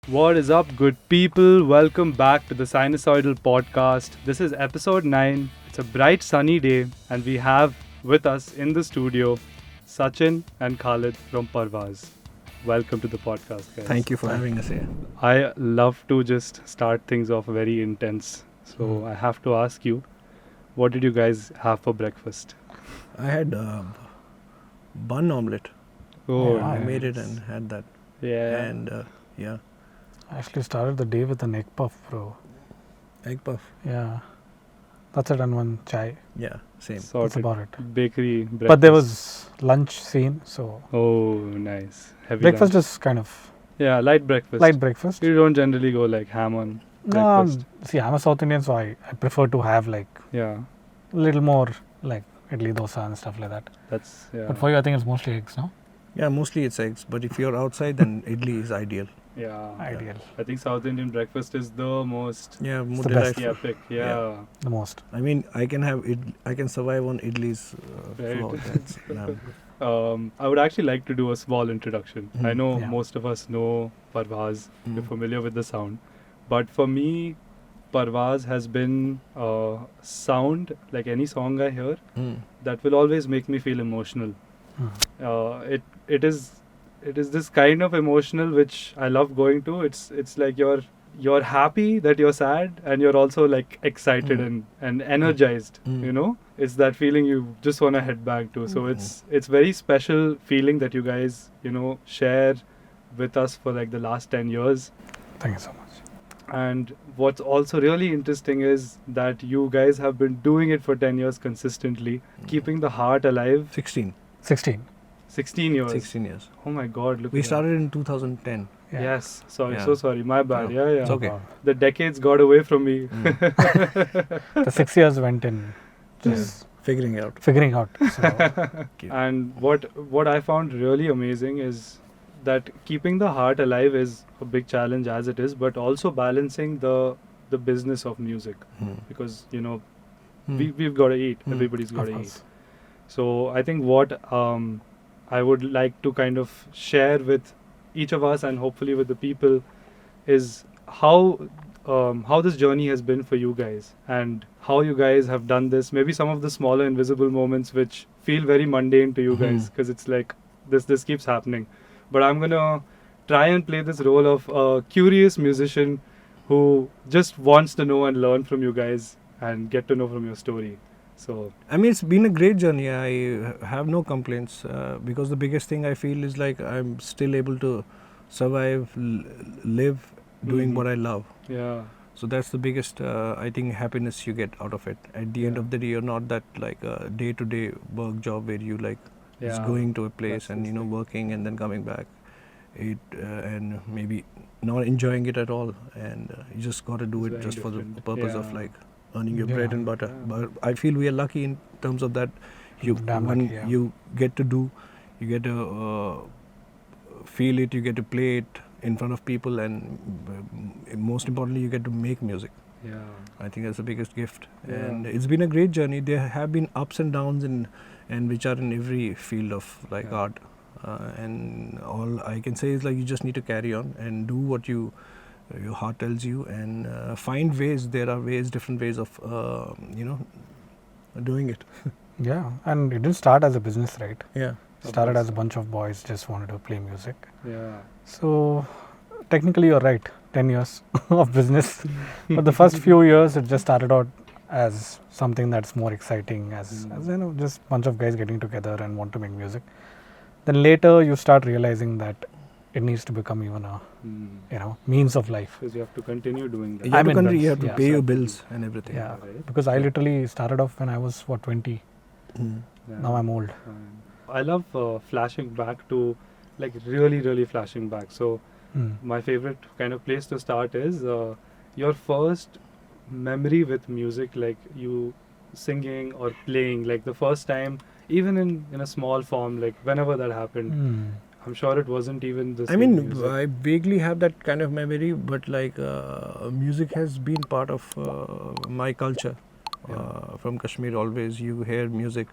What is up, good people? Welcome back to the Sinusoidal Podcast. This is episode 9. It's a bright sunny day, and we have with us in the studio Sachin and Khalid from Parvaaz. Welcome to the podcast, guys. Thank you for having us here. I love to just start things off very intense. So I have to ask you, what did you guys have for breakfast? I had bun omelette. Oh, Yeah, I nice. made it and had that. Yeah. And yeah, I actually started the day with an egg puff, bro. egg puff. Yeah. That's it, and one chai. Yeah, same. That's Sorted about it. bakery breakfast. But there was lunch scene, so Oh, nice. Heavy breakfast lunch. is kind of Yeah, light breakfast. light breakfast. You don't generally go like ham on breakfast. See, I'm a South Indian, so I prefer to have like Yeah, a little more like idli dosa and stuff like that. that's yeah. But for you, I think it's mostly eggs, no? Yeah, mostly it's eggs. But if you're outside, then idli is ideal. Yeah, Ideal. I think South Indian breakfast is the most Yeah, more the best. delightful. epic. Yeah, The most. I mean, I can survive on idli's Right. flour. That's, I would actually like to do a small introduction. I know Yeah. most of us know Parvaaz. You're Mm. familiar with the sound, but for me, Parvaaz has been sound like any song I hear Mm. that will always make me feel emotional. Mm. It is this kind of emotional which I love going to. It's like you're happy that you're sad, and you're also like excited and energized. Mm. You know, it's that feeling you just want to head back to. So Mm. it's very special feeling that you guys share with us for like the last 10 years. Thank you so much. And what's also really interesting is that you guys have been doing it for 10 years consistently, keeping the heart alive. 16. 16. 16 years. 16 years. Oh my God! Look. We at that. started in 2010. Yeah. Yes. Sorry. Yeah. So sorry. My bad. No, Yeah. it's okay. The decades got away from me. The 6 years went in just Figuring it out. figuring out. So, And what I found really amazing is that keeping the heart alive is a big challenge as it is, but also balancing the business of music, Mm. because Mm. we've got to eat. Mm. Everybody's got of to course. eat. So I think what I would like to kind of share with each of us and hopefully with the people is how this journey has been for you guys, and how you guys have done this. Maybe some of the smaller invisible moments which feel very mundane to you guys, Mhm. because it's like this keeps happening. But I'm gonna try and play this role of a curious musician who just wants to know and learn from you guys and get to know from your story. So I mean, it's been a great journey. I have no complaints because the biggest thing I feel is like I'm still able to survive, live, doing Mhm. what I love. yeah, So that's the biggest, I think, happiness you get out of it. At the end Yeah. of the day, you're not that like a day-to-day work job where you like just going to a place that's and the thing. working and then coming back, and maybe not enjoying it at all, and you just got to do It's it very just for the different. purpose of Yeah. like earning your Yeah. bread and butter. Yeah. But I feel we are lucky in terms of that. Damn When lucky, yeah. you get to do, you get to feel it, you get to play it in front of people, and most importantly, you get to make music. Yeah. I think that's the biggest gift, Yeah. and it's been a great journey. There have been ups and downs, and which are in every field of like Yeah. art, and all I can say is like you just need to carry on and do what your heart tells you, and find ways. There are ways, different ways of doing it. Yeah, and it didn't start as a business, right? Yeah. Started course. as a bunch of boys just wanted to play music. Yeah. So technically you're right, 10 years of business. But the first few years it just started out as something that's more exciting, as just bunch of guys getting together and want to make music. Then later you start realizing that it needs to become even a means of life. Because you have to continue doing that. You have, I'm to in country, you drugs, have to yeah, pay so- your bills and everything. Yeah, Right. because I literally started off when I was 20. Mm. Yeah. Now I'm old. I love flashing back to, like, really flashing back. So my favorite kind of place to start is your first memory with music, like you singing or playing, like the first time, even in a small form, like whenever that happened. I'm sure it wasn't even the I same mean, music. I vaguely have that kind of memory, but like music has been part of my culture. From Kashmir, always you hear music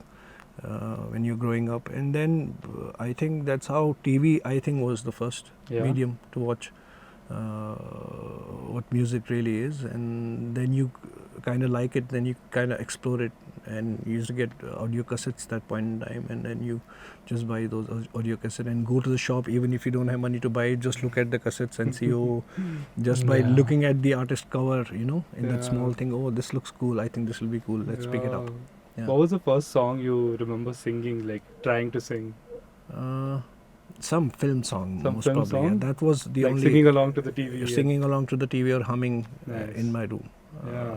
when you're growing up, and then I think that's how TV, I think, was the first Yeah. medium to watch what music really is, and then you kind of like it, then you kind of explore it, and you used to get audio cassettes that point in time, and then you just buy those audio cassettes and go to the shop even if you don't have money to buy it, just look at the cassettes and see, just by looking at the artist cover, in that small thing, this looks cool, I think this will be cool, let's pick it up. What was the first song you remember singing, like trying to sing? Some film song, Some most film probably. song? That was the Like only singing along to the TV. singing along to the TV or humming Nice. in my room. Yeah.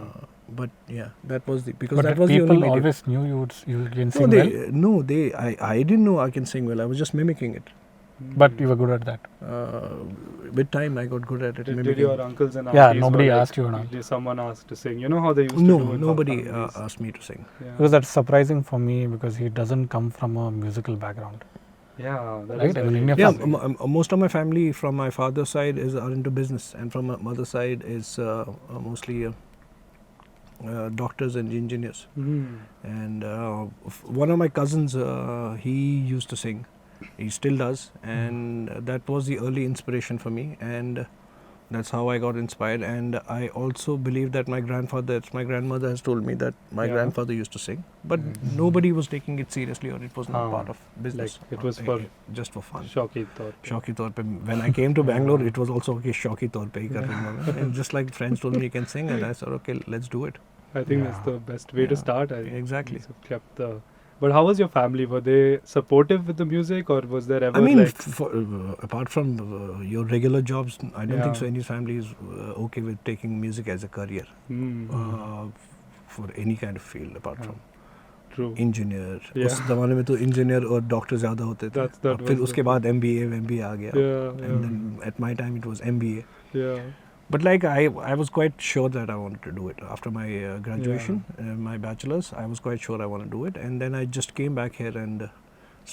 But yeah, that was because But that was the people only medium. always knew you can No, sing well, I didn't know I can sing well. I was just mimicking it. but you were good at that. With time, I got good at it. Did mimicking. your uncles and Yeah, aunties nobody were like, asked you now. did someone asked to sing? You know how they used to do No, in nobody families? asked me to sing. Yeah. Because that's surprising for me because he doesn't come from a musical background. Yeah, that Right? is I mean, very in your Yeah, family. most of my family from my father's side are into business, and from my mother's side is mostly doctors and engineers. And one of my cousins, he used to sing. He still does, and that was the early inspiration for me, and that's how I got inspired. And I also believe that my grandmother has told me that my grandfather used to sing, but nobody was taking it seriously, or it was not part of business. Like it was for just for fun. Shauki thought. Shauki taur pe. When I came to Bangalore, it was also okay. Shauki taur pe hi kar raha hu main. And just like friends told me you can sing, and I said okay, let's do it. I think that's the best way to start. I think. Exactly. So kept the. But how was your family? Were they supportive with the music, or was there ever I mean, like? apart from your regular jobs, I don't think Yeah. so. Any family is okay with taking music as a career for any kind of field, apart from True. engineer. Yeah. उस ज़माने में तो engineer और doctor ज़्यादा होते थे. That फिर was उसके the- बाद MBA आ गया. Yeah. And then at my time it was MBA. Yeah. But like I was quite sure that I wanted to do it after my graduation, my bachelor's. I was quite sure I want to do it, and then I just came back here and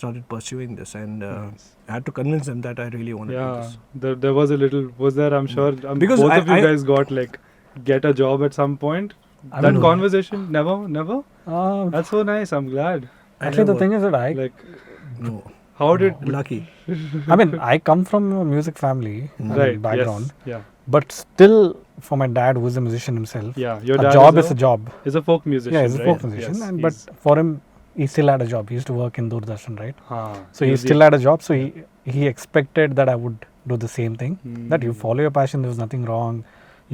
started pursuing this, and Nice. I had to convince them that I really wanted to do Yeah. this. There was a little. Was there? I'm sure. Because both I- of you I- guys got like get a job at some point. I That mean, conversation never. That's so nice. I'm glad. Actually, the thing is that I Like No, how did lucky. I mean, I come from a music family right background, Yes. Yeah. but still, for my dad, who is a musician himself, Yeah. Your a dad job is a job. is a folk musician. Yeah, he's a right? folk musician, Yes, and but he's- for him, he still had a job. He used to work in Doordarshan, right? So he was still the- had a job. So he expected that I would do the same thing. That you Hmm. follow your passion. There was nothing wrong.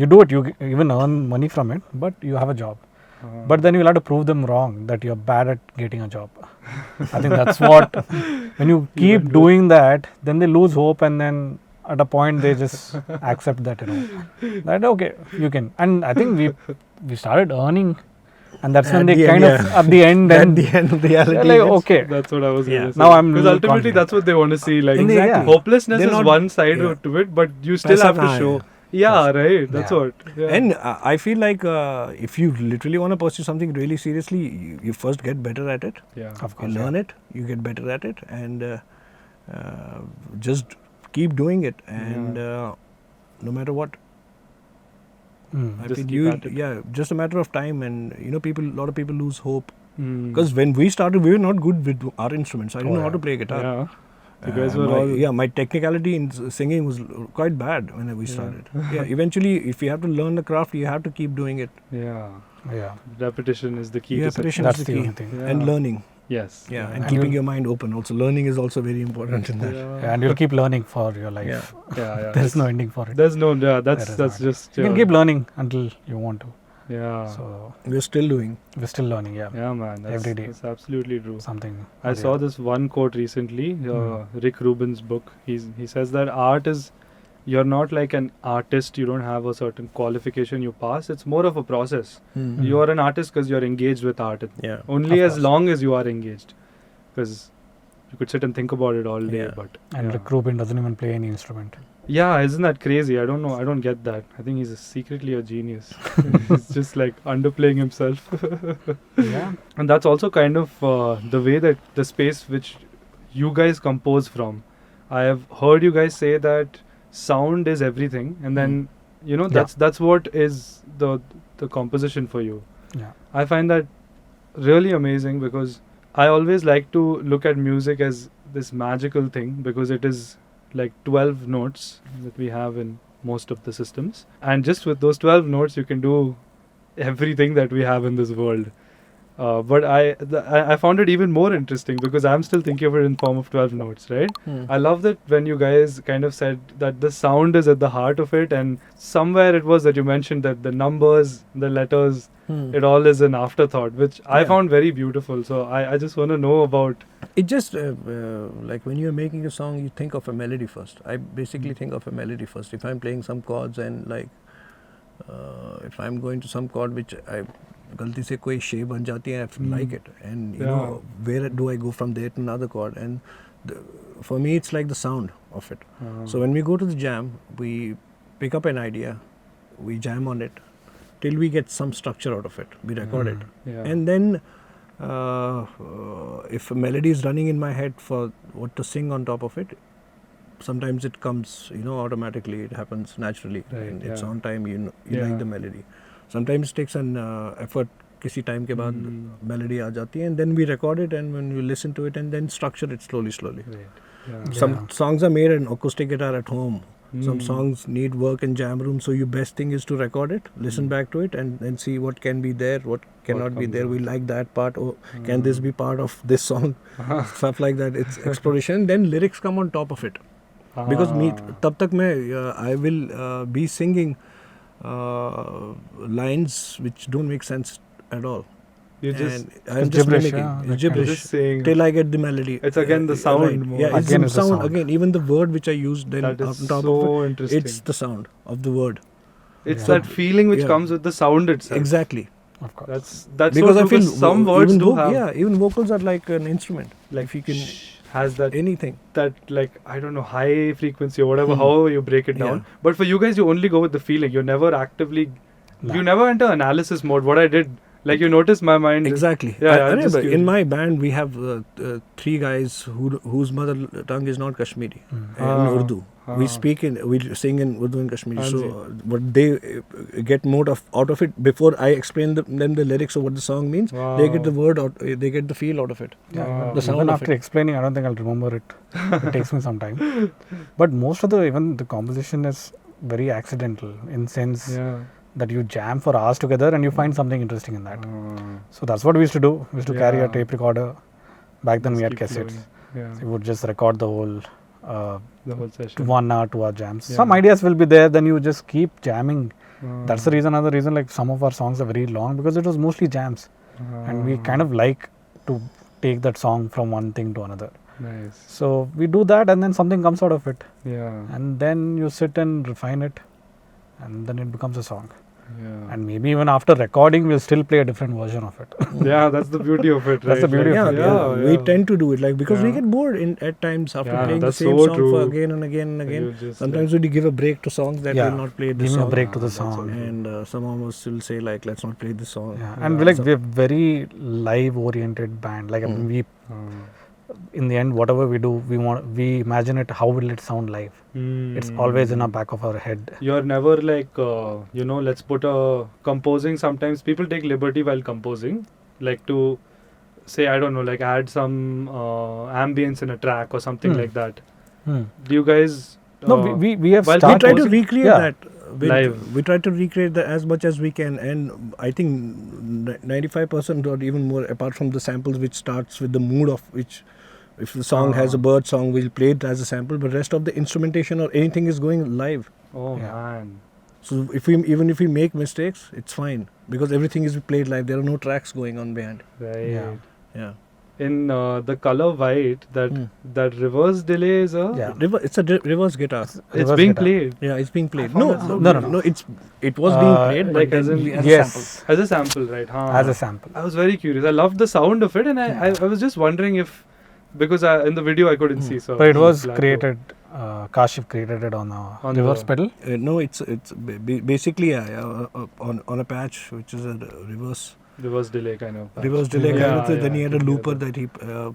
You do it. You even earn money from it, but you have a job. But then you'll have to prove them wrong that you're bad at getting a job. I think that's what. When you keep doing that, then they lose hope, and then at a point they just accept that that okay, you can. And I think we started earning, and that's when At they the kind end, of at the end At then the end of the reality, they're like yes. okay. That's what I was Yeah. going to say. Now I'm because really ultimately confident. that's what they want to see. Like Exactly. hopelessness They're is not- one side yeah. to it, but you still Paisa have to kahan show. hai? Yeah, right. That's Yeah. what. Yeah. And I feel like if you literally want to pursue something really seriously, you first get better at it. yeah. Of You course, learn it, you get better at it, and just keep doing it. And no matter what, I Just feel keep you, at it. just a matter of time. And a lot of people lose hope Mm. because when we started, we were not good with our instruments. I didn't know how yeah. to play guitar. Yeah. You guys were all. my technicality in singing was quite bad when we started. Eventually, if you have to learn the craft, you have to keep doing it. Yeah. Yeah, Repetition is the key to Repetition success. that's is the the key. only thing. Yeah. And learning. Yes. Yeah, and And keeping you'll- your mind open. Also, learning is also very important in that. Yeah, and you'll keep learning for your life. Yeah. Yeah. There's no ending for it. There's no. Yeah. That's There is that's not. just. You can keep learning until you want to. Yeah. So We're still doing. we're still learning. Yeah, Yeah, man. That's, Every day. That's absolutely true. something. I or saw the this one quote recently, Rick Rubin's book. He says that art is, you're not like an artist. You don't have a certain qualification you pass. It's more of a process. Mm. You are an artist because you're engaged with art. Yeah. Only Of as course. long as you are engaged, because you could sit and think about it all day. Yeah. But And yeah. Rick Rubin doesn't even play any instrument. Yeah, isn't that crazy? I don't know. I don't get that. I think he's secretly a genius. He's just like underplaying himself. Yeah. And that's also kind of the way that the space which you guys compose from. I have heard you guys say that sound is everything, and then that's what is the composition for you. Yeah. I find that really amazing because I always like to look at music as this magical thing because it is like 12 notes that we have in most of the systems. And just with those 12 notes, you can do everything that we have in this world. But I found it even more interesting because I'm still thinking of it in form of 12 notes, right? I love that when you guys kind of said that the sound is at the heart of it, and somewhere it was that you mentioned that the numbers, the letters, it all is an afterthought, which I found very beautiful. So I just want to know about... It just, like when you're making a song, you think of a melody first. I basically think of a melody first. If I'm playing some chords and like, if I'm going to some chord which I... गलती से कोई shape बन जाती है, I have to like it, and you know, where do I go from there to another chord, and for me it's like the sound of it. So when we go to the jam, we pick up an idea, we jam on it till we get some structure out of it, we record it, and then if a melody is running in my head for what to sing on top of it, sometimes it comes, you know, automatically, it happens naturally, and it's on time, you like the melody. Sometimes it takes an effort, किसी time के बाद melody आ जाती है, and then we record it, and when we listen to it, and then structure it slowly. Some songs are made in acoustic guitar at home. Some songs need work in jam room, so your best thing is to record it, listen back to it, and then see what can be there, what cannot be there. We like that part, or can this be part of this song? Stuff like that. It's exploration. Then lyrics come on top of it. Because me, तब तक मैं I will be singing lines which don't make sense at all. You just I'm just gibberish, mimicking gibberish just saying till I get the melody. It's again the sound. Right. More. Yeah, it's Again, the it's the sound. sound. Again, even the word which I used then That on is top so of it, interesting. it's the sound of the word. It's that feeling which comes with the sound itself. Exactly. Of course. That's Because so I feel some words do have even vocals are like an instrument. like if you can has that anything. that like I don't know high frequency or whatever, however you break it down. But for you guys, you only go with the feeling. You never actively, you never enter analysis mode. What I did, like you notice my mind. Exactly. Yeah, I just remember in curious. my band we have 3 guys whose mother tongue is not Kashmiri and Urdu. We sing in Urdu and Kashmiri. So what they get more out of it before I explain them the lyrics of what the song means. They get the word out. They get the feel out of it. The sound Even of after it. explaining, I don't think I'll remember it. It takes me some time. But most of even the composition is very accidental in sense that you jam for hours together and you find something interesting in that. So that's what we used to do. We used to carry a tape recorder. Back then we had cassettes. So we would just record the whole session. 1 hour, 2 hour jams. Some ideas will be there, then you just keep jamming. That's the reason. Another reason, like some of our songs are very long because it was mostly jams, and we kind of like to take that song from one thing to another. Nice. So we do that, and then something comes out of it. Yeah. And then you sit and refine it, and then it becomes a song. Yeah. And maybe even after recording, we'll still play a different version of it. Yeah, that's the beauty of it, right? That's the beauty of it. We tend to do it like because we get bored at times after playing the same song for again and again and again. Sometimes we give a break to songs that will not play this song. Give me a break to the song. And some of us will say like, let's not play this song. Yeah. And we're very live oriented band. Like we, in the end, whatever we do, we imagine it. How will it sound live? It's always in the back of our head. You're never like, let's put a composing. Sometimes people take liberty while composing, like to say, I don't know, like add some ambience in a track or something like that. Do you guys? No, we have. We try to recreate that. Live. We try to recreate that as much as we can, and I think 95% or even more, apart from the samples, which starts with the mood of which. If the song has a bird song, we'll play it as a sample, but rest of the instrumentation or anything is going live. Oh man! So even if we make mistakes, it's fine because everything is played live. There are no tracks going on behind. Right. Yeah. In the color white, that reverse delay is a it's a reverse guitar. It's being played. Yeah, it's being played. No. It was being played, like but as in as a sample. As a sample, right? As a sample. I was very curious. I loved the sound of it, and I was just wondering if. Because in the video I couldn't see, so. But it was created. Kashif created it on a reverse pedal. No, it's basically on a patch which is a reverse delay kind of. Reverse delay kind of thing. Then he had a looper that he because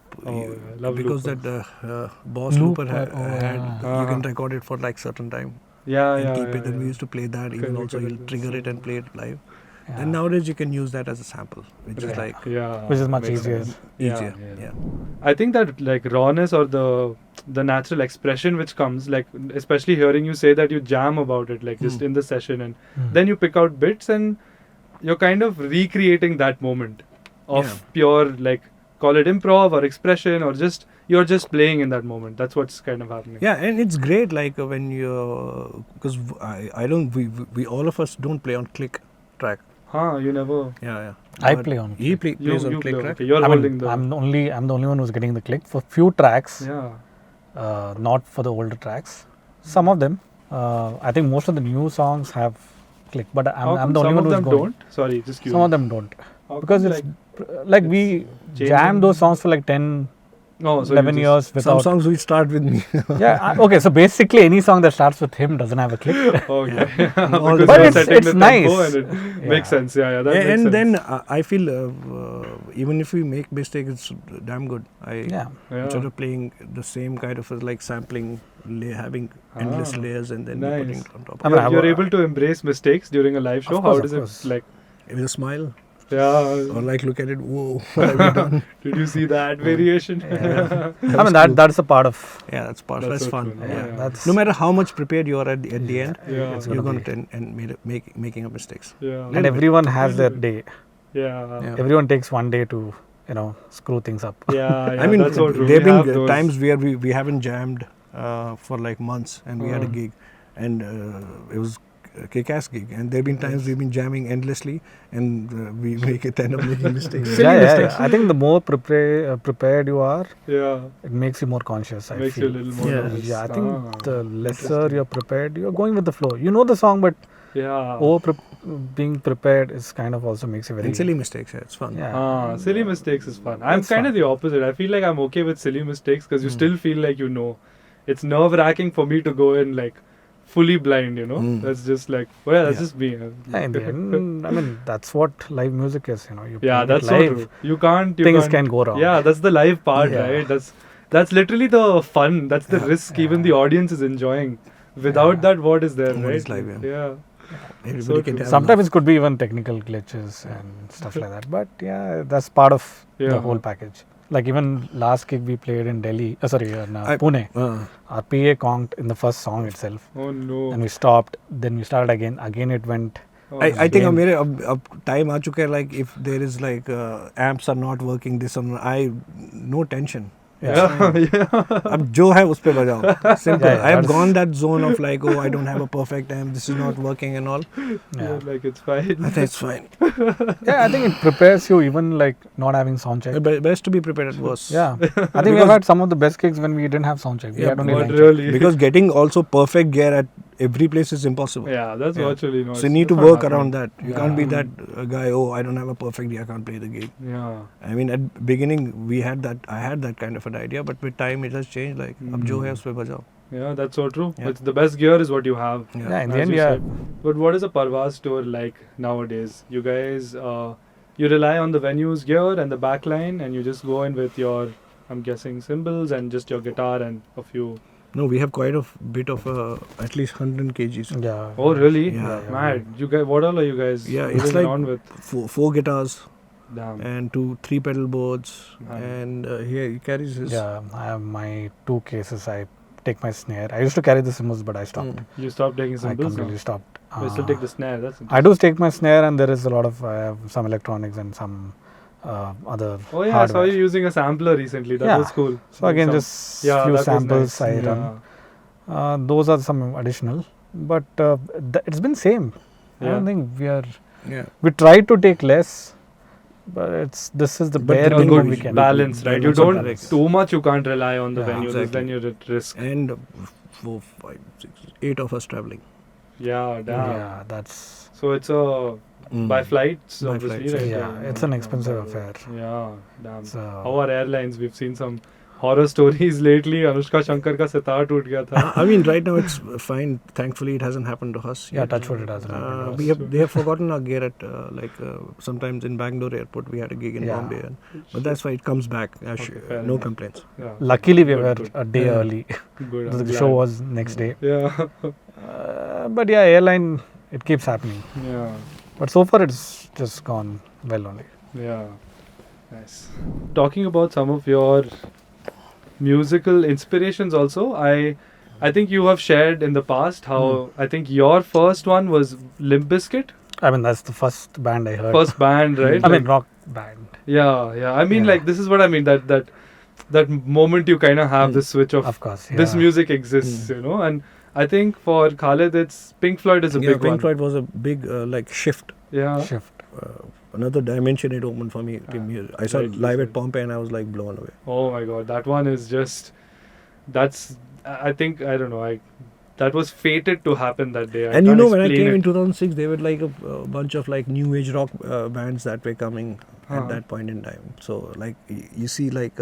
loopers. that Boss looper had you can record it for like certain time. Yeah. Keep it. And we used to play that. Even also he'll trigger it and play it live. Yeah. And nowadays you can use that as a sample, which is like Which is much makes easier. sense. easier. Yeah. Yeah. I think that like rawness or the natural expression which comes, like especially hearing you say that you jam about it, like just in the session, and then you pick out bits and you're kind of recreating that moment of pure, like, call it improv or expression, or just you're just playing in that moment. That's what's kind of happening. Yeah, and it's great like when you, because I don't, we all of us don't play on click track. You never. Yeah. I But play on He click. plays on You click play, track. okay. You're holding the. I'm the only one who's getting the click for few tracks. Yeah. Not for the older tracks. Some of them. I think most of the new songs have click, but I'm the only one who's Some of them going. don't. Sorry, just curious. Some of them don't. How Because come, it's like we jam those songs for like 10, so 11 years Some without. songs will start with me. Okay, so basically any song that starts with him doesn't have a click. Okay. All Because the- you're But setting it's the nice. tempo and it makes sense. Yeah, that makes And sense. then I feel even if we make mistakes, it's damn good. Yeah. Instead of playing the same kind of like sampling, having endless layers and then putting Nice. it on top. I mean, You're able to embrace mistakes during a live show. Of course, How does of it course. like? With a smile, Yeah. or like look at it. Whoa, what have we done? Did you see that variation? I mean that's a part of. Yeah, that's part. That's That's so fun. true, Yeah. That's No matter how much prepared you are at the end, Yeah. It's you're gonna going be- to end making up mistakes. Yeah. and little everyone has their Little day. Yeah. Yeah. Everyone takes one day to screw things up. Yeah. I mean, that's so true. there have We have been those- times where we haven't jammed for like months, and we had a Mm. gig, and it was a kick-ass gig. And there have been times we've been jamming endlessly, and we end up making mistakes. Silly Yeah. mistakes. I think the more prepared you are, Yeah. it makes you more conscious. I Makes feel. you a little more Yeah. nervous. Yeah, I think the lesser interesting. you're prepared, you're going with the flow. You know the song, but Yeah. being prepared is kind of also makes you very. And silly mistakes, yeah, it's fun. Yeah. Silly mistakes is fun. I'm That's kind of fun. the opposite. I feel like I'm okay with silly mistakes because you still feel like you know. It's nerve-wracking for me to go in like fully blind, That's just like, that's Yeah. just me. Yeah, in the end, I mean, that's what live music is. You Yeah, play it that's so live. true. You can't. Things can go wrong. Yeah, that's the live part, Yeah. right? That's literally the fun. That's the risk even the audience is enjoying. Without that, what is there, What right? is live, Yeah. Everybody So can true. have Sometimes it could be even technical glitches and stuff like that. But yeah, that's part of the Yeah. whole package. Like even last gig we played in Delhi, in I- Pune. laugh. Our PA conked in the first song itself, Oh no. and we stopped. Then we started again. Again it went. Oh, I think Again. मेरे अब time आ चुका है, like if there is like amps are not working, this and no tension. Yeah. अब जो है उस पे बजाओ. Simple. Yeah, I have that's- gone that zone of like, oh, I don't have a perfect amp, this is not working and all. Yeah, like it's fine. I think it's fine. Yeah, I think it prepares you even like not having sound check. Best to be prepared at worst. Yeah, I think we have had some of the best gigs when we didn't have sound check. We Yeah, had only But line check. really. Because getting also perfect gear at every place is impossible. Yeah, that's Yeah. virtually not. So you need to that's not work happening. around that. You can't be that guy, oh, I don't have a perfect gear, I can't play the gig. Yeah. I mean, at beginning I had that kind of an idea, but with time it has changed. Like, अब जो है उस पे बजाओ. Yeah, that's so true. Yeah. It's the best gear is what you have. Yeah, in the as end, you yeah. said. But what is a Parvaaz tour like nowadays? You guys, you rely on the venue's gear and the backline, and you just go in with your, I'm guessing, cymbals and just your guitar and a few. No, we have quite a bit of at least 100 kgs. Yeah. Oh, really? Yeah. Mad. You guys, what all are you guys Yeah, it's moving like around with? Four guitars Damn. and 3 pedal boards, Nice. and here he carries his. Yeah, I have my 2 cases. I take my snare. I used to carry the cymbals, but I stopped. You stopped taking I cymbals now? completely stopped. You still take the snare. That's I do take my snare, and there is a lot of I have some electronics and some other. Oh yeah, I hardware. saw you using a sampler recently. That Yeah. was cool. So again, Some- just few that was samples nice. I Yeah. run. Those are some additional, but it's been same. I Yeah. don't think Yeah. we tried to take less, but this is the But bare the A minimum good we can. balance, right? You Balance of don't balance. too much. You can't rely on the Yeah, venue. Because exactly. then you're at risk. And 4, 5, 6, 8 of us traveling. Yeah, damn. Yeah, that's So it's a by flights, By obviously, flights, right? yeah, it's an expensive affair. Yeah, damn. So How are airlines? We've seen some horror stories lately. Anushka Shankar ka sitar toot gaya tha. I mean, right now it's fine. Thankfully, it hasn't happened to us. yeah, yet. touch wood, it hasn't happened to us. They have forgotten our gear at sometimes in Bangalore airport we had a gig in Yeah. Bombay, but that's why it comes back. fair No enough. complaints. Yeah. Luckily, we Good, were good. a day Yeah. early. Good. I'm The glad. show was next day. Yeah. But yeah, airline, it keeps happening. Yeah. But so far it's just gone well only. Yeah, nice. Talking about some of your musical inspirations also, I think you have shared in the past how I think your first one was Limp Bizkit. I mean, that's the first band I heard. First band, right? I mean, rock band. Yeah. I mean, Yeah. like, this is what I mean, that moment you kind of have this switch of course, this yeah. music exists, you know. And I think for Khalid, it's Pink Floyd is a big Pink one. Floyd was a big like shift. Yeah. Shift. Another dimension it opened for me. I saw Right, live right. at Pompeii and I was like blown away. Oh my God, that one is just. I think I don't know. That was fated to happen that day. And you can't know, when I explain came it. in 2006, there were like a bunch of like new age rock bands that were coming Uh-huh. at that point in time. So like you see like,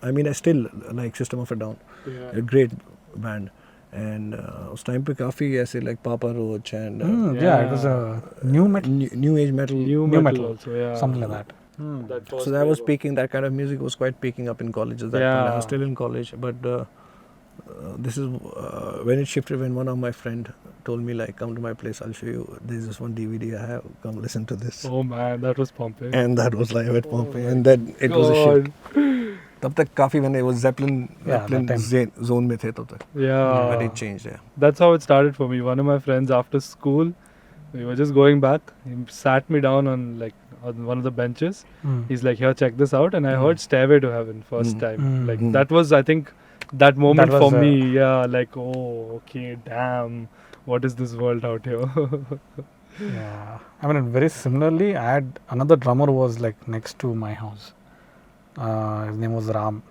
I mean I still like System of a Down, Yeah. a great band. And उस time पे काफी ऐसे like Papa Roach and Yeah, it was a new metal. new age metal. New New metal metal. also. Yeah. Something like that. So that was peaking. That kind of music was quite peaking up in college at that point. I was Yeah. still in college, but this is when it shifted. When one of my friend told me like, "Come to my place. I'll show you. There's this one DVD I have. Come listen to this." Oh man, that was Pompeii. And that was live at Pompeii, and then it was a shift. तब तक काफी when it was Zeppelin Yeah, that time. zone में थे तब तक. Yeah. But it changed. Yeah. That's how it started for me. One of my friends after school, we were just going back. He sat me down on one of the benches. He's like, "Here, check this out." And I heard "Stairway to Heaven" first time. Like that was, I think, that moment That was, for me. Yeah, like, oh, okay, damn, what is this world out here? Yeah. I mean, very similarly, I had another drummer who was like next to my house. His name was Ram.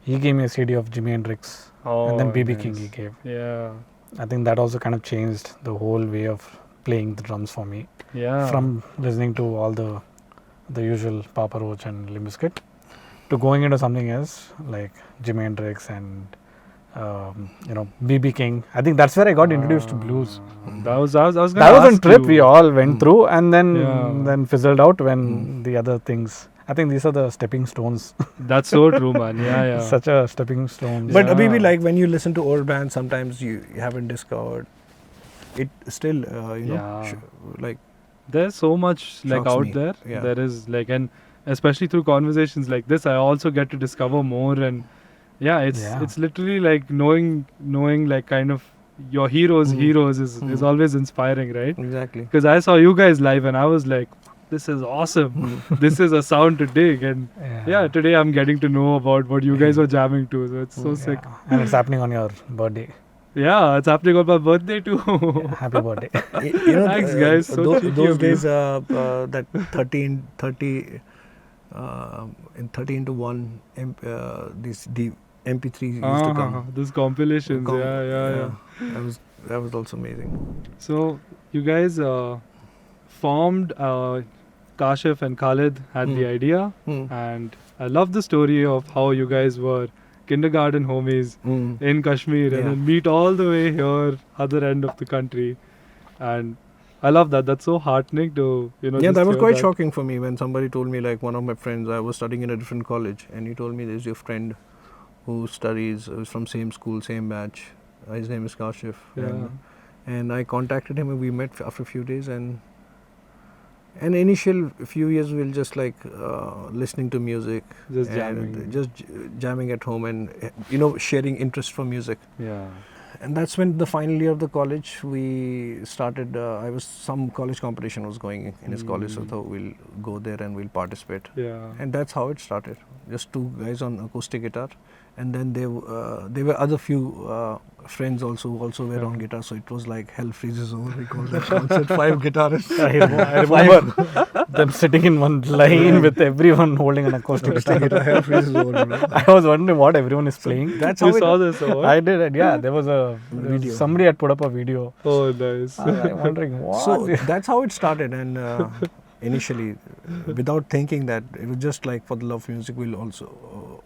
He gave me a CD of Jimi Hendrix. Oh, And then BB nice. King he gave. Yeah, I think that also kind of changed the whole way of playing the drums for me. yeah. From listening to all the usual Papa Roach and Limp Bizkit to going into something else like Jimi Hendrix and BB King. I think that's where I got introduced to blues. That was gonna That was a ask trip you. we all went through, and then Yeah. fizzled out when the other things. I think these are the stepping stones. That's so true, man. Yeah. Such a stepping stone. But Yeah. maybe like when you listen to old bands, sometimes you haven't discovered it. Still, Yeah. like There's so much like Shocks out me. there. Yeah. There is like, and especially through conversations like this, I also get to discover more. And yeah, it's literally like knowing like kind of your heroes is always inspiring, right? exactly. Because I saw you guys live and I was like, this is awesome. This is a sound to dig. And yeah, today I'm getting to know about what you guys were jamming to. So it's so sick. And it's happening on your birthday. Yeah, it's happening on my birthday too. Yeah, happy birthday. Thanks, guys. So cheeky those of you. days, that 30 in 30 into 1, these MP3 used to come. These compilations. Yeah. That was also amazing. So you guys formed. Kashif and Khalid had the idea, and I love the story of how you guys were kindergarten homies in Kashmir and then meet all the way here, other end of the country, and I love that. That's so heartening to Yeah, just that was hear quite shocking for me when somebody told me, like one of my friends, I was studying in a different college, and he told me there's your friend who studies from same school, same batch. His name is Kashif. Yeah. And I contacted him and we met after a few days, and initial few years we'll just like listening to music, Just and jamming. just jamming at home, and sharing interest for music. Yeah. And that's when the final year of the college we started. Some college competition was going in his college, so I thought we'll go there and we'll participate. Yeah. And that's how it started. Just two guys on acoustic guitar, and then there were other few friends also were on guitar. So it was like hell freezes over. We called that concert. 5 guitarists. I remember them sitting in one line with everyone holding an acoustic guitar. Hell freezes over. I was wondering what everyone is playing. That's You how saw this or what? I did. Yeah, there was Video. somebody had put up a video. Oh, nice. I'm wondering what. So that's how it started, and initially, without thinking that, it was just like for the love of music. We'll also,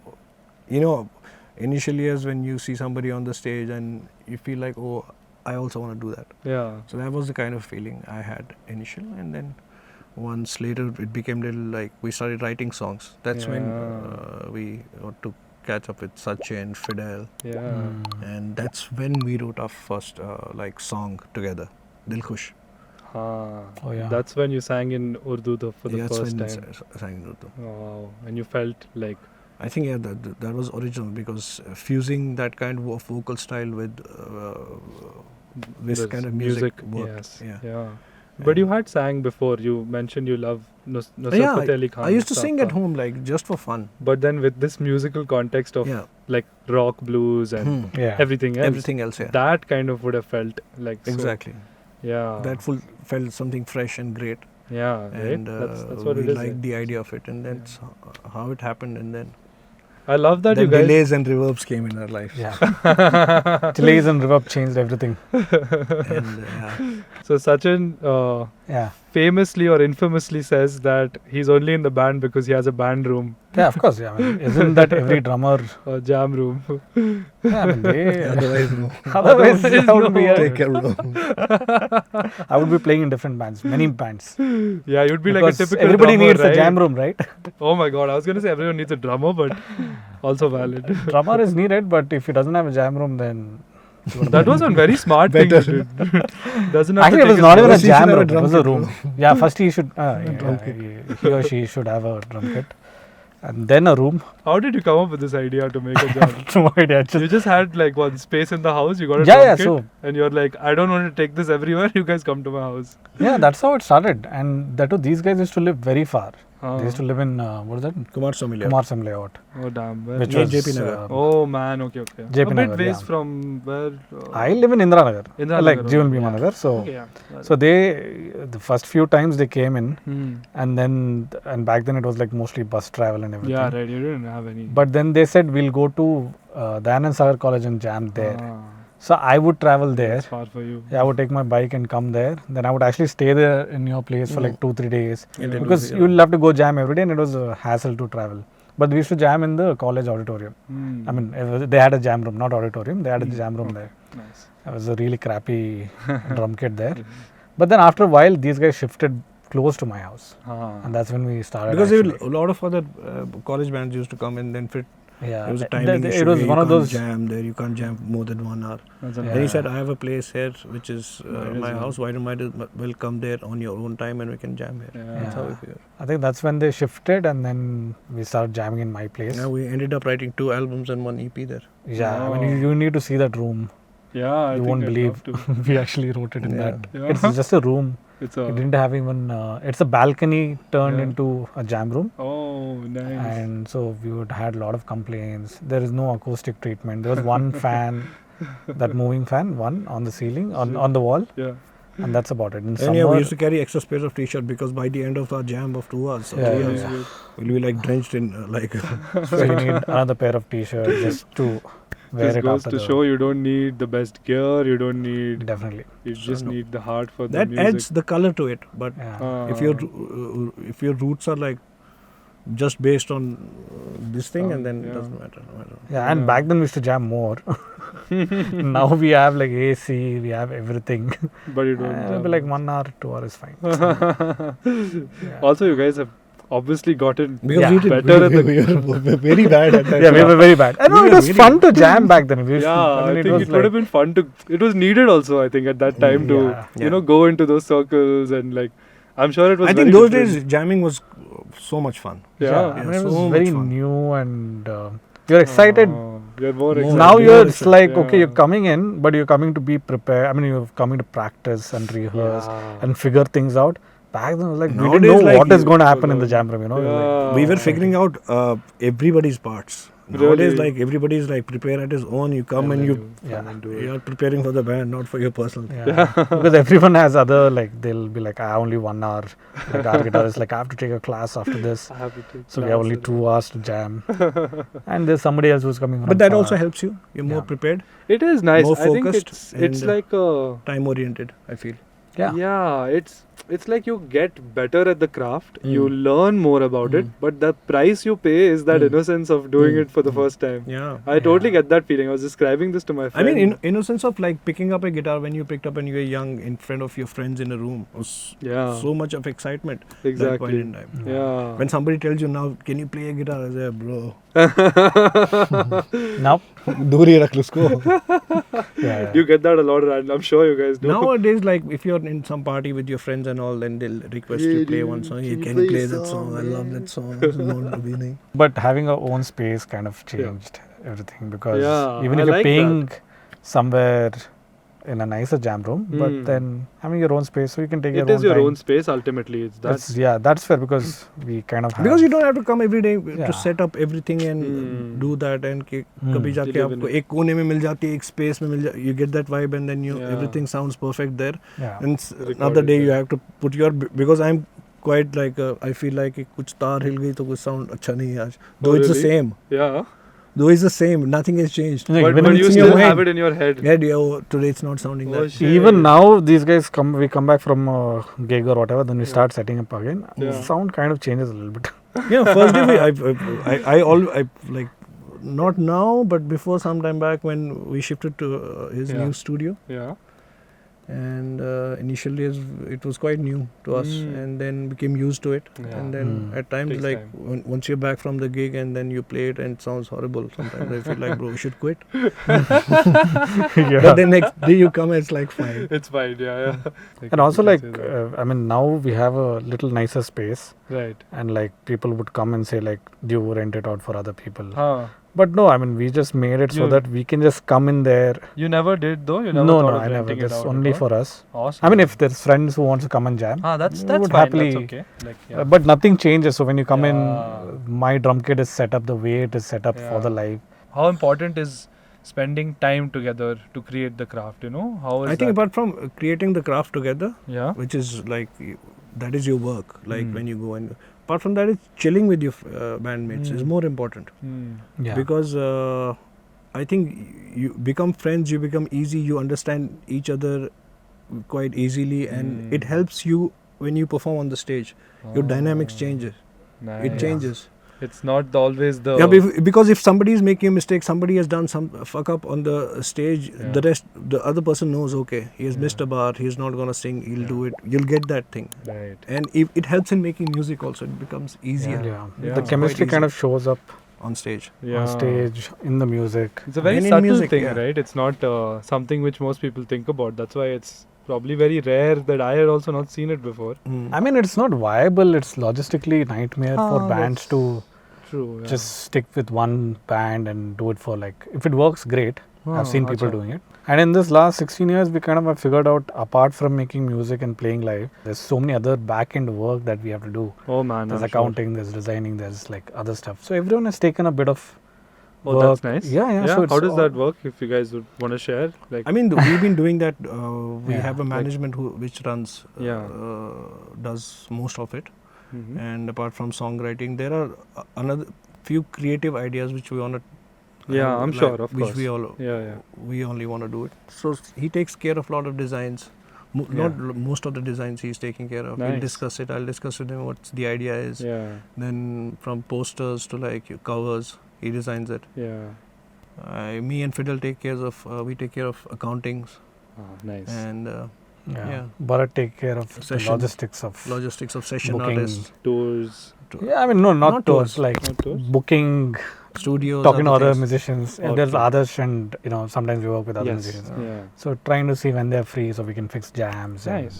initially as when you see somebody on the stage and you feel like, oh, I also want to do that. Yeah. So that was the kind of feeling I had initial, and then once later it became little like we started writing songs. That's when we got to catch up with Sachin, Fidel, Yeah. and that's when we wrote our first song together, Dil Khush. Oh, yeah. That's when you sang in Urdu for the That's first when time. I sang in Urdu. Wow. And you felt like, I think that was original because fusing that kind of vocal style with this the kind of music worked. Yes. Yeah. Yeah. But you had sang before. You mentioned you love Nusrat Yeah, Fateh Ali Khan. I used to stuff, sing at home like just for fun. But then with this musical context of Yeah. like rock, blues, and Yeah. everything else, Everything else, yeah. that kind of would have felt like Exactly. So, yeah. That felt something fresh and great. Yeah. Right. And That's what we it is. liked the idea of it, and that's how it happened. And then I love that then you guys. delays and reverbs came in our life. Yeah. Delays and reverb changed everything. And So Sachin Yeah. famously or infamously says that he's only in the band because he has a band room, Yeah, of course. Yeah. I mean, isn't that every drummer? a jam room. Yeah, I mean, they, otherwise, no. otherwise, I would be. Take care, bro. I would be playing in different bands, many bands. Yeah, you'd be like a Because typical everybody drummer, needs right? a jam room, right? Oh my god, I was gonna say everyone needs a drummer, but also valid. Drummer is needed, but if he doesn't have a jam room, then That was one very smart thing you did. Doesn't have actually to it was take not even a First he jam should have a room. It drum was a kit, room. Yeah, first he should. He or she should have a drum kit, and then a room. How did you come up with this idea to make a jam? No idea. You just had like one space in the house, you got a Yeah, drum yeah, kit, so- and you're like, I don't want to take this everywhere, you guys come to my house. Yeah, that's how it started. And that too, these guys used to live very far. Ah. They used to live in what is that? Kumar Somilia. Kumarsam layout, Oh damn. Where? which near was JP Nagar. Oh man, okay. JP a bit Nagar, ways yeah. from where? I live in Indiranagar, Indira like Nagar, Jeevan okay, Bhima yeah. Nagar. So, Okay, yeah. so they the first few times they came in, Hmm. and back then it was like mostly bus travel and everything. Yeah, right. You didn't have any. But then they said we'll go to the Anand Sagar College and jam there. Ah, So I would travel there. it's far for you. Yeah, I would take my bike and come there. Then I would actually stay there in your place for like 2-3 days And then because you'll have to go jam every day, and it was a hassle to travel. But we used to jam in the college auditorium. Hmm. I mean, they had a jam room, not auditorium. They had a jam room there. Nice. It was a really crappy drum kit there. But then after a while, these guys shifted close to my house, Ah. and that's when we started. Because actually. a lot of other college bands used to come and then fit. Yeah, There was a th- timing th- issue. it was where one you of can't those. jam there. You can't jam more than 1 hour. That's a Yeah. Then he said, I have a place here which is Might as my well. house. Why don't I well come there on your own time and we can jam here. Yeah. That's how we figured. I think that's when they shifted, and then we started jamming in my place. Now we ended up writing 2 albums and 1 EP there. Yeah, I mean, Oh. you need to see that room. Yeah, I You think won't I'd believe love to. we actually wrote it in Yeah. that. Yeah. It's just a room. It's It a. didn't have even. It's a balcony turned Yeah. into a jam room, Oh, nice. and so we would had a lot of complaints. There is no acoustic treatment. There was one fan, that moving fan, one on the ceiling, on the wall, Yeah. and that's about it. In And yeah, summer, we used to carry extra pairs of t-shirt because by the end of our jam of 2 hours, Yeah, 3 yeah, hours, yeah. we'll be like drenched in like so you need another pair of t-shirts just to wear Just it goes after to the. show you don't need the best gear. You don't need. Definitely. You just No. need the heart for the that music. adds the color to it. But Yeah. if your roots are like just based on this thing, and then yeah. it doesn't matter. No matter. Yeah, and Yeah. back then we used to jam more. Now we have like AC, we have everything. But you don't. It'll be jam. like 1 hour, 2 hours is fine. Also, you guys have obviously gotten Because Yeah. we did better at the. we were very bad at that. Yeah, we were very bad. I know We it were was really fun to jam back then. We used to- Yeah, I mean, think was it would have been fun to. It was needed also, I think, at that time to Yeah. go into those circles and like. I'm sure it was. I very think those different. days jamming was so much fun. Yeah. I mean, Yeah, it was so very much fun. new, and you're excited. You're more More. excited. Now More you're it's excited. like okay, you're Yeah. coming in, but you're coming to be prepared. I mean, you're coming to practice and rehearse Yeah. and figure things out. Back then, it was like we Nowadays, didn't know like, what is you- going to happen in the jam room. You know, It was like, Yeah. We were figuring out everybody's parts. Nowadays, Really? like everybody's like prepare at his own. You come and you Yeah. are preparing for the band, not for your personal. yeah. Because everyone has other like they'll be like, I only 1 hour. Like our guitarist like I have to take a class after this, I have to take so we have only classes. 2 hours to jam. And there's somebody else who's coming. But from that far. also helps you. You're more Yeah. prepared, It is nice. More I think focused it's and, like a. time oriented. I feel. Yeah. It's like you get better at the craft. You Mm. learn more about it, but the price you pay is that Mm. innocence of doing Mm. it for the first time. Yeah. I totally get that feeling. I was describing this to my I friend. mean, innocence of like picking up a guitar when you picked up and you were young in front of your friends in a room was Yeah. so much of excitement. That point Exactly. in time. Yeah. When somebody tells you now, can you play a guitar? I say, bro, Now, दूर ही रख लो उसको. yeah. You get that a lot, and I'm sure you guys do. Nowadays, like if you're in some party with your friends and all, then they'll request you Yeah, play dude, one song. can You you can play play a that song, song. I love man? that song. But having our own space kind of changed everything, because Yeah, even I if you're like paying somewhere in a nicer jam room, but Hmm. then having your own space, so you can take It your is own your time. own space ultimately. It's That's that. that's fair, because we kind of have, Because you don't have to come every day Yeah. to set up everything and do that, and कभी जाके You live in आपको it. एक कोने में मिल जाती है, एक space में मिल जा, you get that vibe, and then Yeah. everything sounds perfect there. yeah. And Record another it day you there. have to put your, because I'm quite like I feel like कि कुछ तार हिल गई तो कुछ sound अच्छा नहीं है आज. Though it's the really? same. Yeah. Though it's the same. Nothing has changed. Like, But, even but in you it's in your still have head. it in your head. Yeah, oh, today it's not sounding Oh, that. shit. Even now, these guys we come back from a gig or whatever, then we Yeah. start setting up again. Yeah. Sound kind of changes a little bit. Yeah, first day I like, not now, but before some time back when we shifted to his Yeah. new studio, Yeah. and initially it was quite new to us, and then became used to it, Yeah. and then at times Takes like time. once you're back from the gig and then you play it and it sounds horrible. Sometimes I feel like, bro, we should quit. Yeah. But then next day you come and it's like fine. It's fine. Yeah. Yeah. And also, You like, can say that. I mean, now we have a little nicer space, Right. and like people would come and say, like, do you rent it out for other people? Huh. But no, I mean, we just made it so You- that we can just come in there. You never did though. You never No, thought no, of I never. renting it That's out only at all? for us. Awesome. I mean, if there's friends who wants to come and jam, that's we fine. would happily. That's okay. Like, yeah. But nothing changes. So when you come Yeah. in, my drum kit is set up the way it is set up for the Yeah. live. How important is spending time together to create the craft? You know, how is I think that? apart from creating the craft together, Yeah. which is like that is your work, like Mm. when you go, and apart from that, it's chilling with your bandmates is more important, Yeah. because I think you become friends, you become easy, you understand each other quite easily, and it helps you when you perform on the stage. Your dynamics changes. Nice. It changes. It's not always the. Yeah, because if somebody is making a mistake, somebody has done some fuck up on the stage, Yeah. the other person knows, okay, he has missed a bar, he's not gonna sing, he'll do it. You'll get that thing. Right. And it helps in making music also. It becomes easier Yeah. Yeah. The chemistry Quite kind easy. of shows up on stage. Yeah. on stage, in the music. It's a very And in subtle music, thing, yeah. right? It's not something which most people think about. That's why it's probably very rare that I had also not seen it before. I mean, it's not viable. It's logistically nightmare for bands to True. Yeah. just stick with one band and do it for, like, if it works, great. I've seen people acha. doing it. And in this last 16 years, we kind of have figured out, apart from making music and playing live, there's so many other back-end work that we have to do. Oh man. There's I'm accounting, there's designing, there's like other stuff. So everyone has taken a bit of Sure. Oh, work. that's nice. Yeah. So it's How does all- that work? If you guys would want to share, like. I mean, we've been doing that. We Yeah, have a like- management which runs, Yeah. does most of it. Mhm. And apart from songwriting, there are another few creative ideas which we want to. Yeah, I'm sure, of which course. we all Yeah. we only want to do it. So he takes care of a lot of designs. Not most of the designs he's taking care of. We'll Nice. discuss it. I'll discuss with him what the idea is. Yeah. Then from posters to like covers, he designs it. Yeah. Me and Fidel take care of. We take care of accountings Nice. and Yeah. Yeah. Bharat take care of the Session. logistics of logistics of session booking. artists, Tours. Yeah, I mean, no, not Not tours, tours. like Not tours? booking, studios, talking to other things. musicians. And Okay. there's others, and sometimes we work with other Yes. musicians. Yeah. So trying to see when they're free so we can fix jams. and- Nice.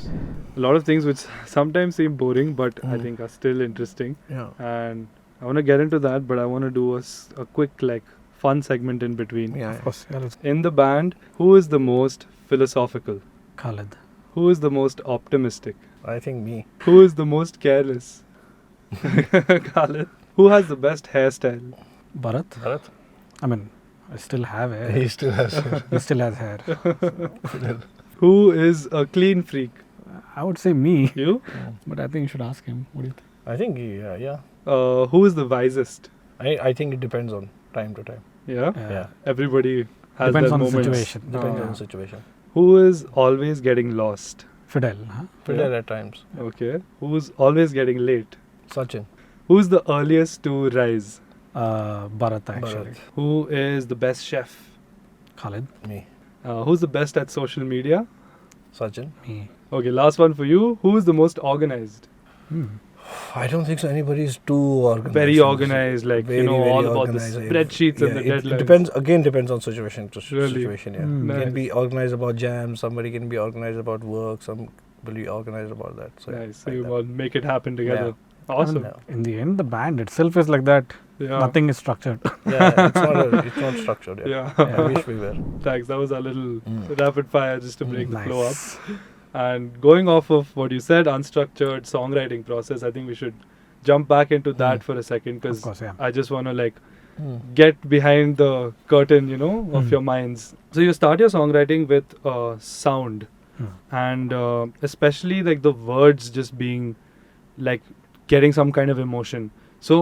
A lot of things which sometimes seem boring, but I Mm. think are still interesting. Yeah. And I want to get into that, but I want to do a quick, like, fun segment in between. Yeah. Of course, yeah, let's In the band, who is the most philosophical? Khalid. Who is the most optimistic? I think me. Who is the most careless? Khalid. Who has the best hairstyle? Bharat. Bharat. I mean, I still have hair. He still has. He still has hair. Who is a clean freak? I would say me, You? but I think you should ask him. What do you think? I think yeah. Who is the wisest? I think it depends on time to time. Yeah? Yeah. Everybody has Depends their on the moments. situation. Depends Ah. on the situation. Who is always getting lost? Fidel. Huh? Fidel at times. Okay. Who's always getting late? Sachin. Who's the earliest to rise? Bharat, actually. Bharat. Who is the best chef? Khalid. Me. Who's the best at social media? Sachin. Me. Okay, last one for you. Who is the most organized? Hmm. I don't think so. Anybody's too organized. Very organized, like Very, very all about the organized. spreadsheets and the It deadlines. depends on situation to Really? situation. Yeah, Mm. you can Nice. be organized about jams. Somebody can be organized about work. Some will be organized about that. So Nice. So like you that. all make it happen together. Awesome. Yeah. In the end, the band itself is like that. Yeah. Nothing is structured. Yeah, it's not structured. Yeah. Yeah. I wish we were. Thanks. That was a little Mm. rapid fire just to break the flow up. Nice. And going off of what you said, unstructured songwriting process, I think we should jump back into that for a second Of because course, yeah. I just want to like Mm. get behind the curtain, you know, of Mm. your minds. So you start your songwriting with sound, Mm. and especially like the words just being like getting some kind of emotion. So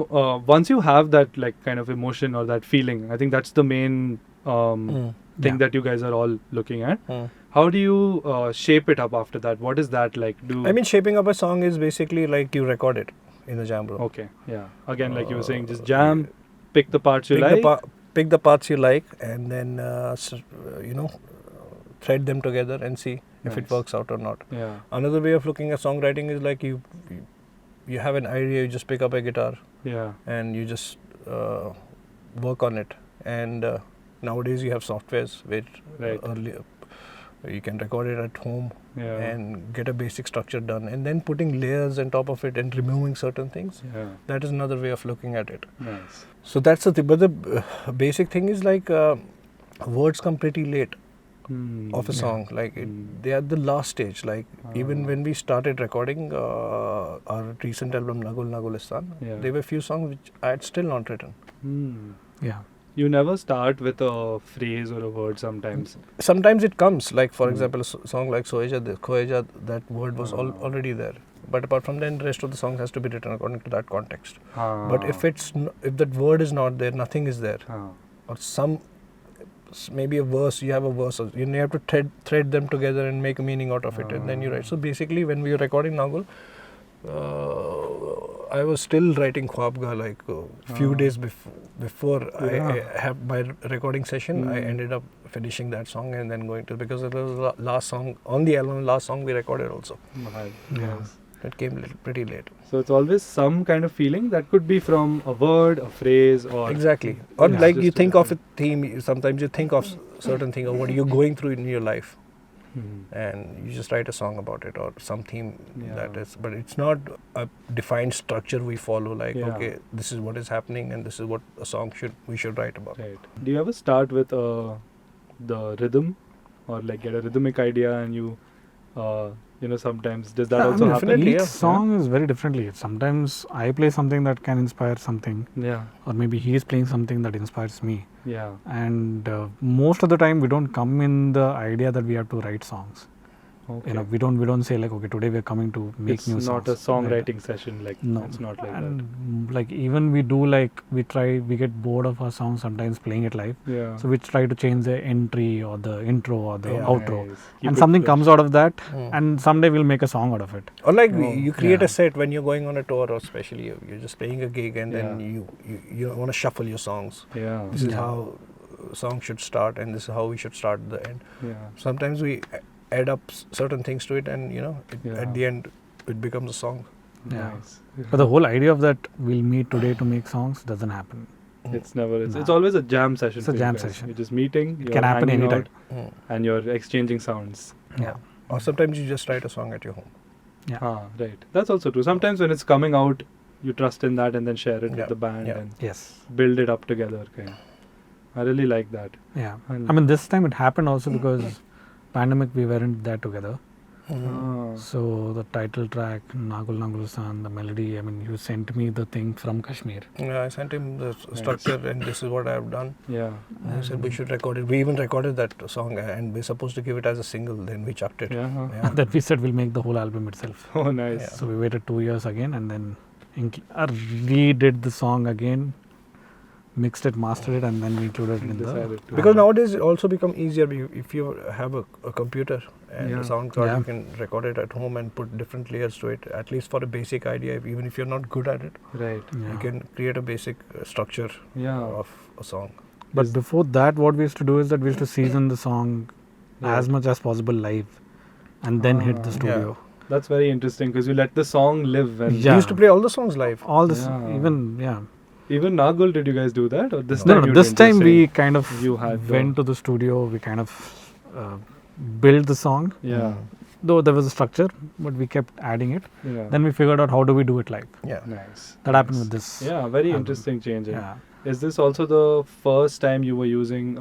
once you have that like kind of emotion or that feeling, I think that's the main Mm. thing Yeah. that you guys are all looking at. Mm. How do you shape it up after that? What is that like? I mean, shaping up a song is basically like you record it in the jam room. Okay, yeah. Again, like you were saying, just jam, pick the parts you Pick like. pick the parts you like, and then thread them together and see if it Nice. works out or not. Yeah, Another way of looking at songwriting is like you have an idea, you just pick up a guitar yeah, and you just work on it. And nowadays you have softwares where Right. earlier you can record it at home yeah, and get a basic structure done, and then putting layers on top of it and removing certain things. yeah. That is another way of looking at it. Nice. So that's the thing. But the basic thing is like words come pretty late of a Yeah. song. Like Mm. they are the last stage. Like even Ah. when we started recording our recent album Na Gul Na Gulistan, Yeah. there were few songs which I had still not written. Hmm. Yeah. You never start with a phrase or a word sometimes. Sometimes it comes. Like for Mm. example, a song like Khoeja, that word was Ah. already there. But apart from that, the rest of the song has to be written according to that context. But if if that word is not there, nothing is there. Or maybe a verse, you have a verse, you have to thread them together and make a meaning out of it, and then you write. So basically, when we were recording Na Gul, I was still writing Khwabga like a few days before I have my recording session. I ended up finishing that song and then going to, because it was the last song on the album, last song we recorded also. Yes. It came pretty late. So it's always some kind of feeling that could be from a word, a phrase, or Exactly. Or Yeah. like Just you a think of a different- theme, sometimes you think of certain thing or what you're going through in your life, Mhm. and you just write a song about it or some theme that Yeah. is, but it's not a defined structure we follow, like Yeah. okay, this is what is happening and this is what a song we should write about. Right. Do you ever start with the rhythm, or like get a rhythmic idea and you sometimes does that Yeah, I also mean, happen? definitely, each yeah. song is very differently. Sometimes I play something that can inspire something, Yeah. or maybe he's playing something that inspires me. Yeah. And most of the time, we don't come in the idea that we have to write songs. Okay. You know, we don't say like, okay, today we're coming to make it's new not songs. a songwriting session, like No. it's not like And that. like even we do we get bored of our songs sometimes playing it live. Yeah. So we try to change the entry or the intro or the Yeah. outro. Nice. Keep And it something fresh. comes out of that, Mm. and someday we'll make a song out of it. Or like Oh, you create yeah. a set when you're going on a tour, or especially you're just playing a gig, and then Yeah. you want to shuffle your songs. Yeah. This is Yeah. how a song should start, and this is how we should start the end. Yeah. Sometimes we add up certain things to it, and Yeah. at the end it becomes a song. Yeah. Nice. But the whole idea of that we'll meet today to make songs doesn't happen. It's never. It's Nah. always a jam session. It's a for you jam guys. session. You're just meeting. It You're can happen hanging anytime. out, and you're exchanging sounds. Yeah. Or sometimes you just write a song at your home. Right. That's also true. Sometimes when it's coming out, you trust in that and then share it Yeah. with the band Yeah. and Yes. build it up together. Kind. I really like that. Yeah. And I mean, this time it happened also because pandemic we weren't there together. Ah. So the title track, Na Gul Na Gulistan, the melody, I mean, you sent me the thing from Kashmir. Yeah, I sent him the structure, and this is what I have done. Yeah. And he said we should record it. We even recorded that song, and we're supposed to give it as a single. Then we chucked it. Yeah. huh. Yeah. And then we said we'll make the whole album itself. Oh, nice. Yeah. So we waited 2 years again and then redid the song again, mixed it, mastered it, and then we included it in the. Decided to. Because nowadays it also become easier if you have a computer and Yeah. a sound card, Yeah. you can record it at home and put different layers to it. At least for a basic idea, even if you're not good at it, Right. Yeah. you can create a basic structure Yeah. of a song. But before that, what we used to do is that we used to season the song Right. as much as possible live, and then hit the Ah. studio. That's very interesting because you let the song live. And We used to play all the songs live. All this, Yeah. Even Na Gul, did you guys do that? Or this No, time no, you this didn't? time Just we saying kind of you had went to the studio, we kind of built the song. Yeah. Though there was a structure, but we kept adding it. Yeah. Then we figured out how do we do it live. Yeah. Nice. That happened with this. Yeah, very album. interesting change. Yeah. Is this also the first time you were using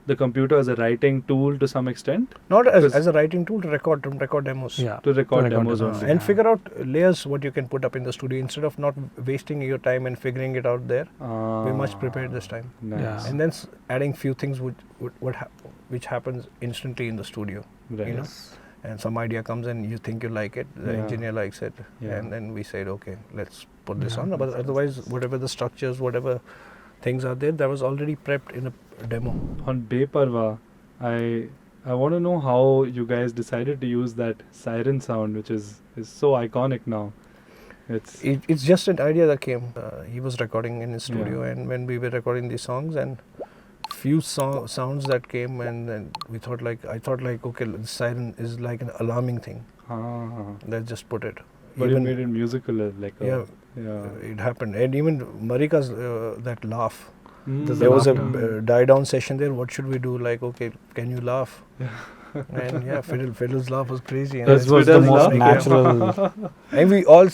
the computer as a writing tool to some extent? Not as, Because- as a writing tool to record demos. Yeah. To record demos demos, only. And figure out layers what you can put up in the studio instead of not wasting your time and figuring it out there. We're much prepared this time. Nice. Yeah. And then adding few things which happens instantly in the studio. Right. You know? And some idea comes and you think you like it, the Yeah. engineer likes it, Yeah. and then we said, okay, let's put this Yeah. on. But otherwise, whatever the structures, whatever things are there, that was already prepped in a demo. On Beparwa, I want to know how you guys decided to use that siren sound, which is so iconic now. It's just an idea that came. He was recording in his studio, Yeah. and when we were recording these songs, and few sounds that came, and then I thought like, okay, the siren is like an alarming thing. Let's just put it. But you made it musical, like Yeah. yeah. It happened, and even Marika's that laugh. There's There was a laughter. die down session there. What should we do? Like, okay, can you laugh? And yeah, Fiddle's laugh was crazy. And This then was the Fiddle's most laugh. natural. and we all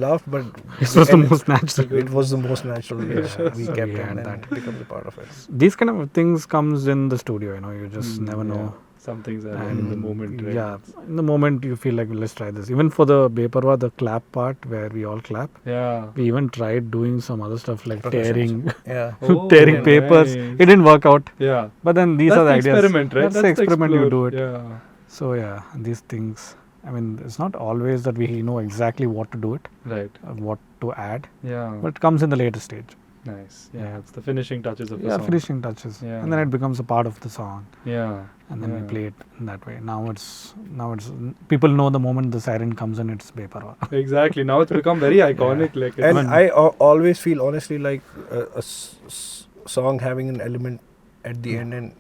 laughed, but This was the and most natural. it was the most natural. which we So kept we it, had and that. it becomes a part of it. These kind of things comes in the studio, you know, you just never know. Yeah. Some things are in the moment, right? Yeah, in the moment you feel like, let's try this. Even for the Beparwa, the clap part where we all clap, Yeah. we even tried doing some other stuff like Percussions. tearing, Yeah. Oh, tearing papers. nice. It didn't work out. Yeah. But then these That's are the the ideas. experiment, right? That's the That's experiment, you do explore. it. Yeah. So yeah, these things. I mean, it's not always that we know exactly what to do it, Right. what to add, Yeah. but it comes in the later stage. Nice. Yeah. It's the finishing touches of the Yeah, song. finishing touches, Yeah. and then it becomes a part of the song, Yeah. and then Yeah. we play it in that way. Now it's people know the moment the siren comes in, it's Beparwa. Exactly. Now it's become very iconic. Like And it's, I always feel honestly like a song having an element at the end and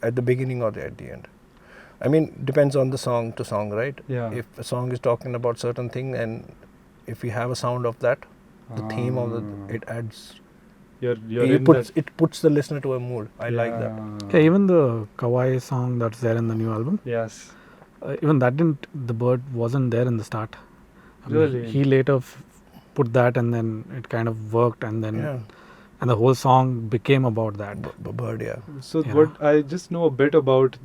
at the beginning or at the end. I mean, depends on the song to song, right? yeah. If a song is talking about certain thing, and if we have a sound of that, the theme of it adds. You're It puts the listener to a mood. I like that. Yeah, even the Kauaʻi song that's there in the new album, Yes. even that the bird wasn't there in the start. I mean, Really? he later put that, and then it kind of worked, and then Yeah. and the whole song became about that. Bird, yeah. So Yeah. what I just know a bit about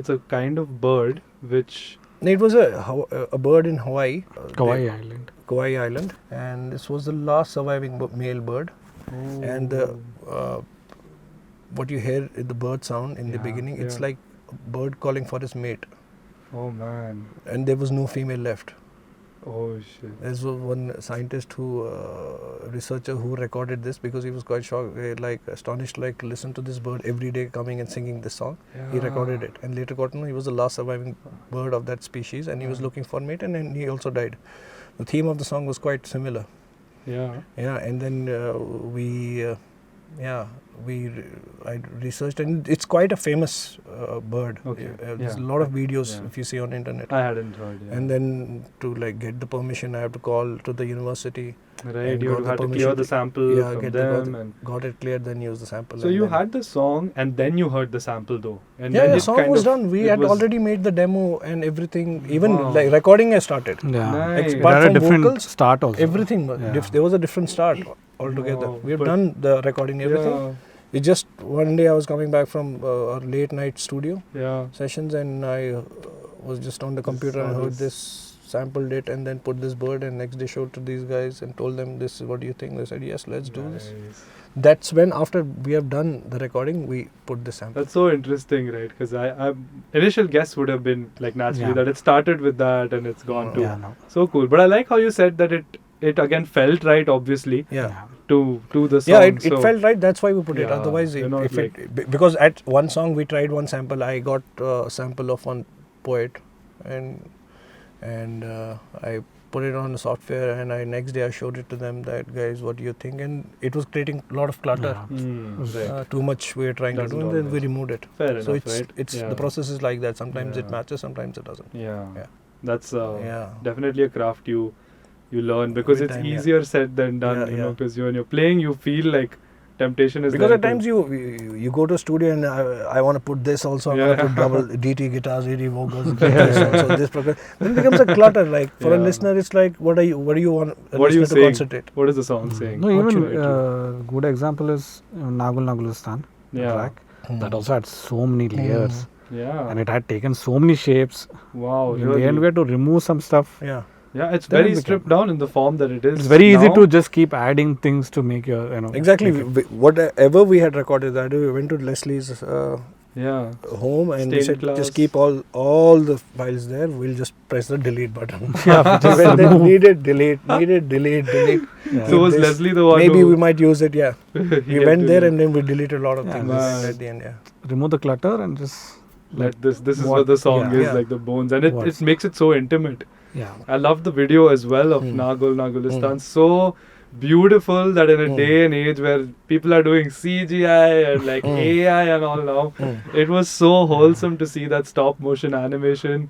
it's a kind of bird which It was a bird in Hawaii. Kauaʻi Island. Kauaʻi Island, and this was the last surviving male bird. And what you hear in the bird sound in the Yeah, beginning, it's yeah. like a bird calling for his mate, oh man. and there was no female left. Oh shit. There was one scientist researcher who recorded this because he was quite shocked, like astonished, like listen to this bird every day coming and singing this song. He recorded it, and later got to know he was the last surviving bird of that species, and he was looking for a mate, and then he also died. The theme of the song was quite similar. Yeah. Yeah, and then I researched, and it's quite a famous bird. Okay. There's a Yeah. lot of videos Yeah. if you see on internet. I hadn't heard. Yeah. And then to like get the permission, I have to call to the university. right, and you got the had to permission clear the to- sample Yeah, from got them, and Got it cleared, then use the sample. so and you then- had the song, and then you heard the sample though, and Yeah, then the it song kind was of- done. We it had was- already made the demo and everything. Even Wow. like recording has started. Yeah, Nice. it Apart had a from different vocals, start also. Everything was Yeah. there was a different start altogether. Wow, We have but- done the recording, everything. Yeah. It just one day I was coming back from our late night studio Yeah. sessions, and I was just on the computer and saw heard this. this, sampled it, and then put this bird, and next day showed to these guys and told them, this is what do you think? They said, yes, let's do this. Nice. That's when, after we have done the recording, we put the sample. That's so interesting, right? Because I initial guess would have been like naturally Yeah. that it started with that and it's gone to Yeah, no. so cool. But I like how you said that it again felt right, obviously, Yeah. to the song. Yeah, it so felt right. That's why we put it. Yeah, Otherwise, you're not because at one song we tried one sample. I got a sample of one poet, and I put it on the software. And next day I showed it to them. That guys, what do you think? And it was creating a lot of clutter. Yeah. right. Too much we were trying to Doesn't do, and then we always. removed it. Fair so enough, right? it's Yeah. the process is like that. Sometimes it Yeah. matches, sometimes it doesn't. Yeah. Yeah. That's Yeah. definitely a craft you learn, because Every it's time, yeah. easier said than done. Yeah, You know, yeah. because when you're playing, you feel like temptation is Because there at times you go to a studio and I want to put this also, I want Yeah. to put double DT guitars, DT vocals, this also, this program. Then it becomes a clutter. Like for a Yeah. listener, it's like what do you want a What are you listener to saying? concentrate? What is the song saying? No, What even you- good example is Na Gul Na Gulistan Yeah. track. That also had so many layers, Yeah. and it had taken so many shapes. Wow. In Really? the end, we had to remove some stuff. Yeah. Yeah, it's Then it very became- stripped down in the form that it is. It's very easy now. to just keep adding things to make your, Exactly. make it- Whatever we had recorded that day, we went to Leslie's Yeah. home and we Stained said glass. just keep all the files there. We'll just press the delete button. Yeah, just When they remove. needed delete. Yeah. So was this. Leslie the one Maybe who we might use it. Yeah. he We had went to there like, and then we deleted a lot of Yeah, things man. at the end. Yeah. remove the clutter and just let this is what- what the song yeah. is, Yeah. like the bones, and it What's- makes it so intimate. yeah. I love the video as well of Hmm. Na Gul Na Gulistan. So beautiful that in a Hmm. day and age where people are doing CGI and like Hmm. AI and all now, it was so wholesome to see that stop motion animation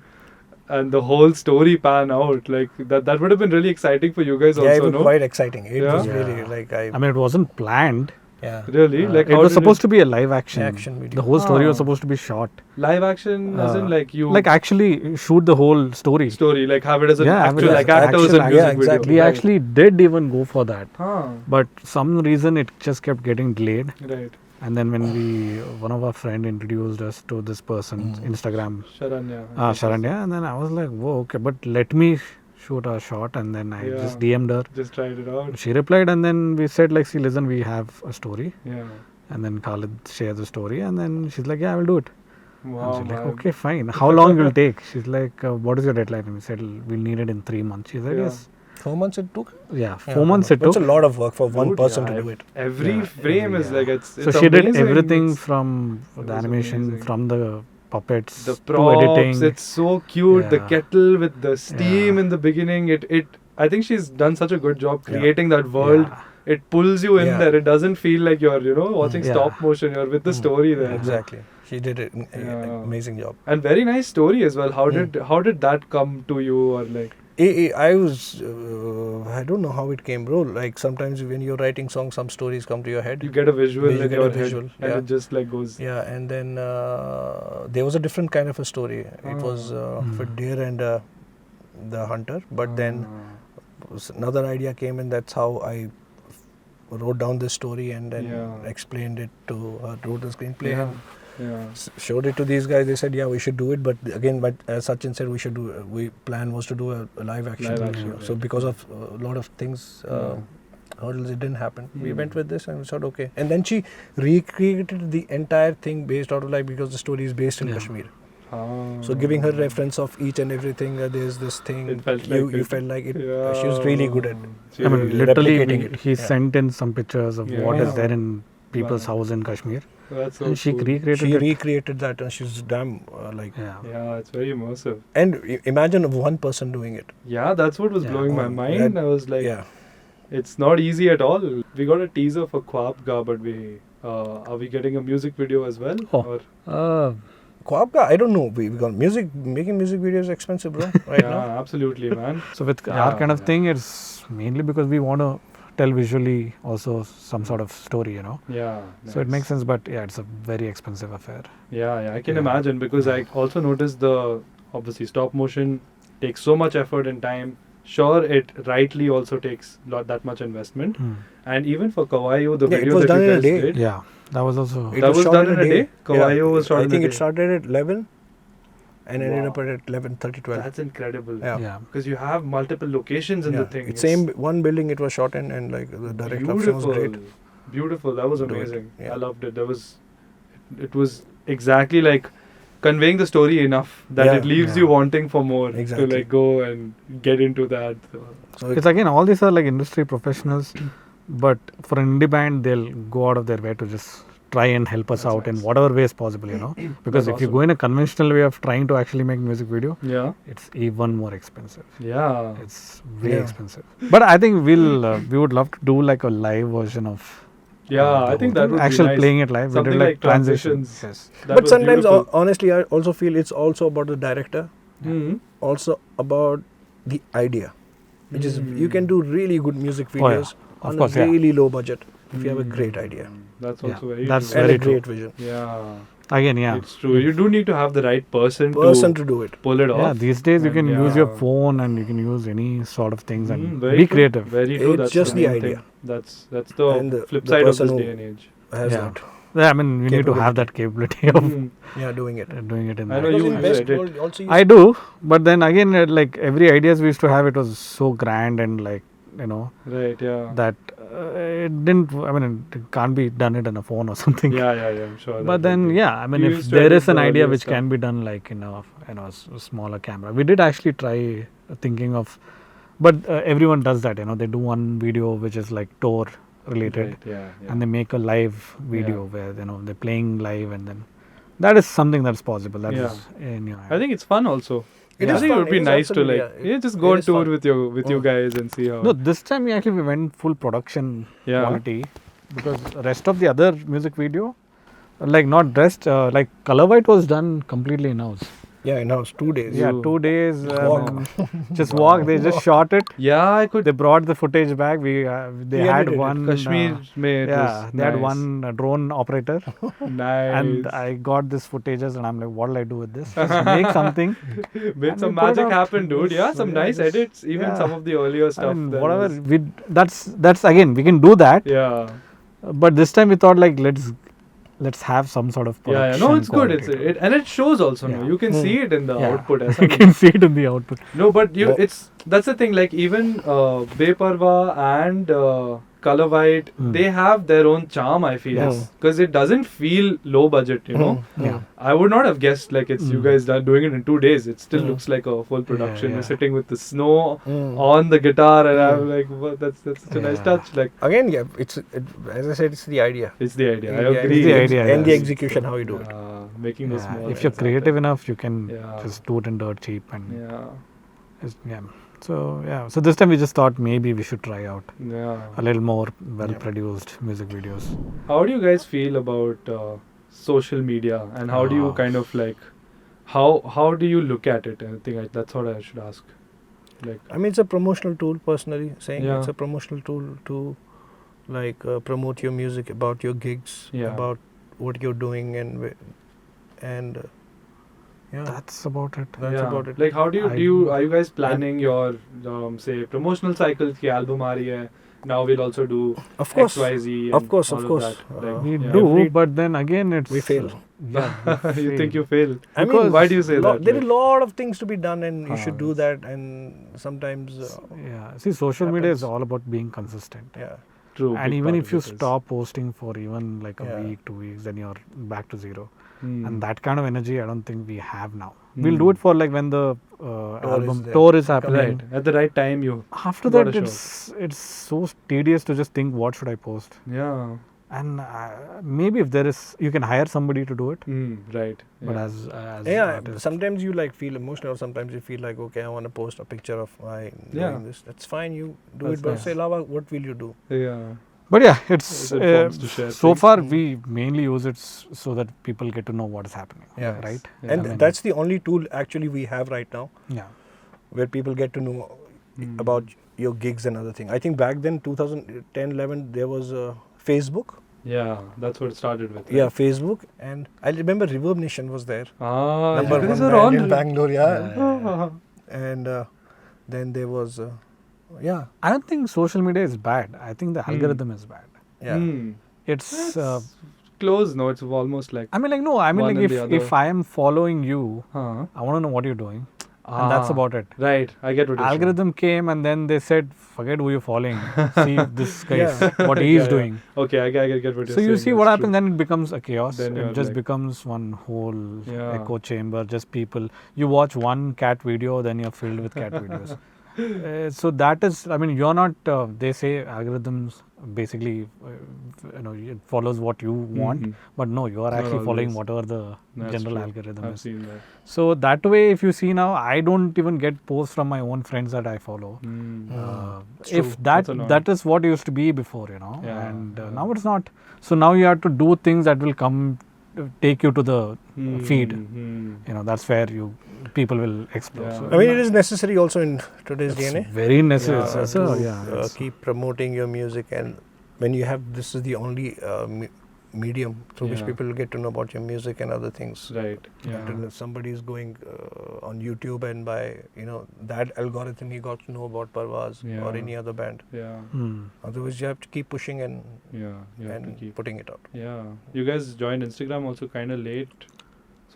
and the whole story pan out. Like that would have been really exciting for you guys Yeah, it also, was no? quite exciting. It Yeah. was really Yeah. like I mean, it wasn't planned. yeah. Really? Like it how was did supposed to be a live action. Action video. The whole story was Ah. supposed to be shot. live action as in like you Like actually shoot the whole story. story, like have it as an Yeah, have it actual as like an actors actual and act- music yeah, exactly. video. We Right. actually did even go for that, Huh. but some reason it just kept getting delayed. Right. And then when one of our friend introduced us to this person's Instagram, Sharanya. Sharanya, and then I was like, whoa, okay, but let me shoot a shot. And then I Yeah. just DM'd her. Just tried it out. She replied, and then we said like, see, listen, we have a story. Yeah. And then Khalid shares the story, and then she's like, yeah, I will do it. Wow, And she's like, man. okay, fine. How long will it take? She's like, what is your deadline? And we said, we'll need it in 3 months. She said, Yeah. yes. 4 months it took. Yeah, 4 months it But took. it's a lot of work for one Dude, person yeah, to do it. Every Yeah, frame is yeah. like it's So she did amazing. everything It's- from it the was animation, amazing. from the puppets the to props. editing. It's so cute. The Yeah. kettle with the steam Yeah. in the beginning. It. I think she's done such a good job Yeah. creating that world. Yeah. It pulls you in Yeah. there. It doesn't feel like you're watching Yeah. stop motion. You're with the story there. Exactly. She did it. Yeah. Amazing job. And very nice story as well. How Hmm. did that come to you, or like? I was, I don't know how it came, bro. Like sometimes when you're writing songs, some stories come to your head. You get a visual You in get a your visual, head, and yeah. it just like goes. Yeah, and then there was a different kind of a story. It was for deer and the hunter. But then another idea came, and that's how I wrote down this story and then Yeah. explained it to wrote the screenplay Yeah. and Yeah. showed it to these guys. They said, yeah, we should do it. But again, as Sachin said, we should do. Plan was to do a live action. Live video. action, So right. because of a lot of things. Hurdles, it didn't happen. We Hmm. went with this and we said okay. And then she recreated the entire thing based out of like because the story is based in Yeah. Kashmir. Ah. So giving her reference of each and everything. There's this thing. It felt you like you it. felt like it. Yeah. She was really good at. She I mean, really- literally, replicating it. he Yeah. sent in some pictures of what Yeah. is there in people's Wow. house in Kashmir. That's so And she cool. recreated She it. recreated that and she's damn like. Yeah. Yeah, it's very immersive. And imagine of one person doing it. Yeah, that's what was Yeah. blowing my Oh, mind. that- I was like, Yeah. it's not easy at all. We got a teaser for Kauaʻi, but are we getting a music video as well? Oh. Or, Uh, Kauaʻi, I don't know. We got making music videos is expensive, bro. Right yeah, now. absolutely, man. so with Yeah, our kind of yeah. thing, it's mainly because we want to tell visually also some sort of story, Yeah. So it nice. makes sense, but yeah, it's a very expensive affair. Yeah, I can Yeah. imagine because I also noticed obviously stop motion takes so much effort and time. Sure, it rightly also takes that much investment. And even for Kauaʻi, the Yeah, it video was that done you in a guys day. did, Yeah, that was also. It That was shot done in a day? Kauaʻi was shot I in a think day. it started at 11 and ended Wow. up at 11:30, 12. that's incredible. Yeah. Yeah. Because you have multiple locations in the thing. It's same one building it was shot in and like the direct option was great. Beautiful. That was Do it. amazing. Yeah. I loved it. It was exactly like conveying the story enough that Yeah. it leaves Yeah. you wanting for more Exactly. to like go and get into that. So It's again, all these are like industry professionals, but for an indie band, they'll go out of their way to just try and help us That's out in nice. whatever way is possible, Because That's if you awesome. go in a conventional way of trying to actually make music video, Yeah. it's even more expensive. Yeah. It's way Yeah. expensive. But I think we would love to do like a live version of. Yeah, I think that would actual be nice. playing it live. Something we did like transitions. Yes. That but was sometimes beautiful. honestly I also feel it's also about the director also about the idea, which is you can do really good music videos on course, a really low budget if you have a great idea That's also very That's true. and very a great true. vision. Yeah. Again, yeah. It's true. You do need to have the right person To do it. pull it Yeah, off. these days you And can use your yeah. phone and you can use any sort of things and Very be true. creative. Very true. It's That's just the the main idea. thing. That's And the flip the side of person this who- day and age. Has Yeah. that. Yeah, I mean, you need to have that capability of Mm. Doing it. doing it in I that. know Because you in have West edit. World also you I do, but then again, like every ideas we used to have, it was so grand and like, you know, Right. Yeah. that it didn't, I mean, it can't be done it on a phone or something. Yeah. I'm sure. But that then, would be- yeah, I mean, You if used to there edit is an the idea earlier which stuff. can be done like in a smaller camera, we did actually try thinking of, but everyone does that, you know, they do one video which is like tour related, Right. Yeah. and they make a live video where, you know, they're playing live, and then that is something that's possible. That is in your I think it's fun also. It I is think it fun, would be it is nice to absolutely, like yeah. just It go on is tour fun. with you guys and see how. no, this time we went full production Yeah. quality, because the rest of the other music video, like not rest, like Color White was done completely in house. Yeah, now it's 2 days. Yeah, You- 2 days. Walk. Just walk. They just shot it. Yeah, I could. They brought the footage back. They We had edited it. one Kashmir made. yeah, they had one nice. drone operator, Nice. and I got this footages, and I'm like, what'll I do with this? Just make something. Made and some we put it magic out. happen, dude. Yeah, some Yeah, nice just- edits. Even yeah. some of the earlier stuff. I mean, that whatever was- we that's again we can do that. Yeah. But this time we thought like let's have some sort of Yeah. production. No, it's good. quality It's to it and it shows also. No, Yeah. you can see it in the Yeah. output. As You can see it in the output. No, but Well- that's the thing. Like even Beparwa and Color White, they have their own charm. I feel Yes. because it doesn't feel low budget. You know, Yeah. I would not have guessed like it's you guys doing it in 2 days. It still Mm. looks like a full production. yeah. We're sitting with the snow Mm. on the guitar, and I'm like, what? That's such a nice Yeah. touch. Like Again, yeah, as I said, it's the idea. it's the idea. I Yeah, agree. It's the idea, And the yes. execution, how you do it. Making the Yeah. small. If you're things creative happen. enough, you can Yeah. just do it in dirt cheap and Yeah. yeah. So yeah. So this time we just thought maybe we should try out Yeah. a little more well-produced music videos. How do you guys feel about social media, and how do you Ah. kind of like how do you look at it? I think that's what I should ask. Like I mean, it's a promotional tool, personally saying. Yeah. It's a promotional tool to like promote your music, about your gigs, Yeah. about what you're doing, and yeah, That's about it. that's yeah. about it. Like how do I- you are you guys planning your say promotional cycles? Ki album aa rahi hai. Now we'll also do Of course, XYZ. of course, all of course. that. Like, We yeah. do, Every- but then again it's we fail. Yeah, we You think fail. you fail? I mean, Because Why do you say that? there are Like- a lot of things to be done, and you should do Ah. that. And sometimes, Yeah. See, social media is happens. all about being consistent. yeah, True. And big even part if of you it is. stop posting for even like a Yeah. week, 2 weeks, then you're back to zero. Hmm. And that kind of energy, I don't think we have now. Hmm. We'll do it for like when the album is there. tour is happening. Right at the right time, you After Got that, a show. it's so tedious to just think what should I post. yeah. And maybe if there is, you can hire somebody to do it. Right. But yeah. as yeah. artists, Sometimes you like feel emotional. Sometimes you feel like, okay, I want to post a picture of my Yeah. doing this. That's fine. You do That's it, but nice. say, Lava, what will you do? Yeah. but yeah, it's It forms to share so things. far we mainly use it so that people get to know what is happening. Yeah. Right. Yeah. And I mean- that's the only tool actually we have right now, Yeah. where people get to know about your gigs and other things. I think back then, 2010, 11, there was Facebook. Yeah, that's what it started with. Yeah, Facebook. And I remember Reverb Nation was there. Ah, Number you guys one are band on. in Bangalore, yeah. Ah. And then there was, yeah, I don't think social media is bad. I think the algorithm is bad. yeah. It's Close. No, it's almost like. I mean like no, I mean One like and the if other. I am following you, Huh. I want to know what you're doing. And that's about it. Right, I get what you're saying. Algorithm came and then they said, forget who you're following. See this guy, Yeah. what he Yeah, is yeah. doing. Okay, I get what you're So saying. you see what that's happens, true. then it becomes a chaos. Then you're It just like- becomes one whole Yeah. echo chamber, just people. You watch one cat video, then you're filled with cat videos. So that is, I mean, you're not, they say algorithms basically, it follows what you want, but no, you are Not actually following always. whatever the That's general true. algorithm I've is. seen that. So that way, if you see now, I don't even get posts from my own friends that I follow. It's If true. that That's annoying. that is what used to be before, Yeah, and yeah. now it's not. So now you have to do things that will come take you to the feed. Hmm. That's where you people will explore. Yeah. So I mean, it is necessary also in today's it's DNA. very necessary. Yeah, So, to it's- keep promoting your music, and when you have this is the only medium through which Yeah. people get to know about your music and other things. Right. Yeah. And if somebody is going on YouTube and by that algorithm he got to know about Parvaaz Yeah. or any other band. Yeah. Otherwise you have to keep pushing and Yeah. You have to and keep. putting it out. Yeah. You guys joined Instagram also kind of late.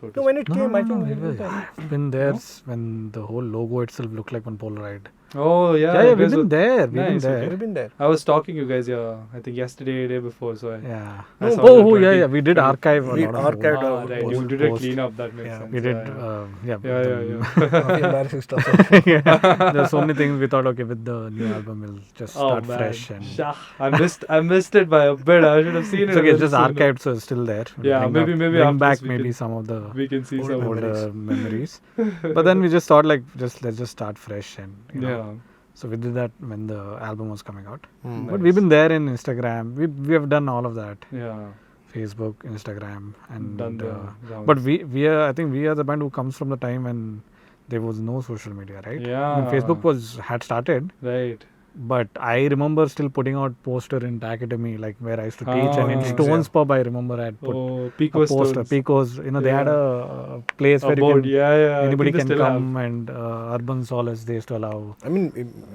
So to No, when it No, came, no, I no, think no, we did yeah. that. I've been there No? when the whole logo itself looked like one Polaroid. Oh yeah. Yeah, you we've guys been were- there. We've been Nice, there. okay. We've been there. I was stalking you guys. Yeah. I think yesterday, day before. So I. Yeah. I saw Oh, the yeah, 20 yeah. We did 20 archive a We lot of archived old- our right. old You did a posts. clean up. That makes Yeah. sense. We did, Yeah. yeah. Kafi embarrassing stuff. Yeah. There's so many things we thought, okay, with the new album, we'll just Oh start man. fresh. And Shah. I missed it by a bit. I should have seen it. it's okay, a it's just little sooner. archived, so it's still there. We'll Yeah, bring maybe bring after back this we maybe can- some of the We can see Old some memories. older memories. But then we just thought, like, let's just start fresh, and Yeah. So we did that when the album was coming out. Hmm. But we've been there in Instagram. We have done all of that. Yeah. Facebook, Instagram, and Done the rounds. but we are, I think we are the band who comes from the time when there was no social media, right? Yeah. When Facebook had started, Right. but I remember still putting out poster in the academy, like where I used to teach, and in Ah. Stones Pub, I remember I had put Oh, a Pico poster. Stones. Picos, they had Yeah. a place A where board. you can, Yeah, yeah. I anybody think they can still come, and Urban Solace they used to allow. I mean,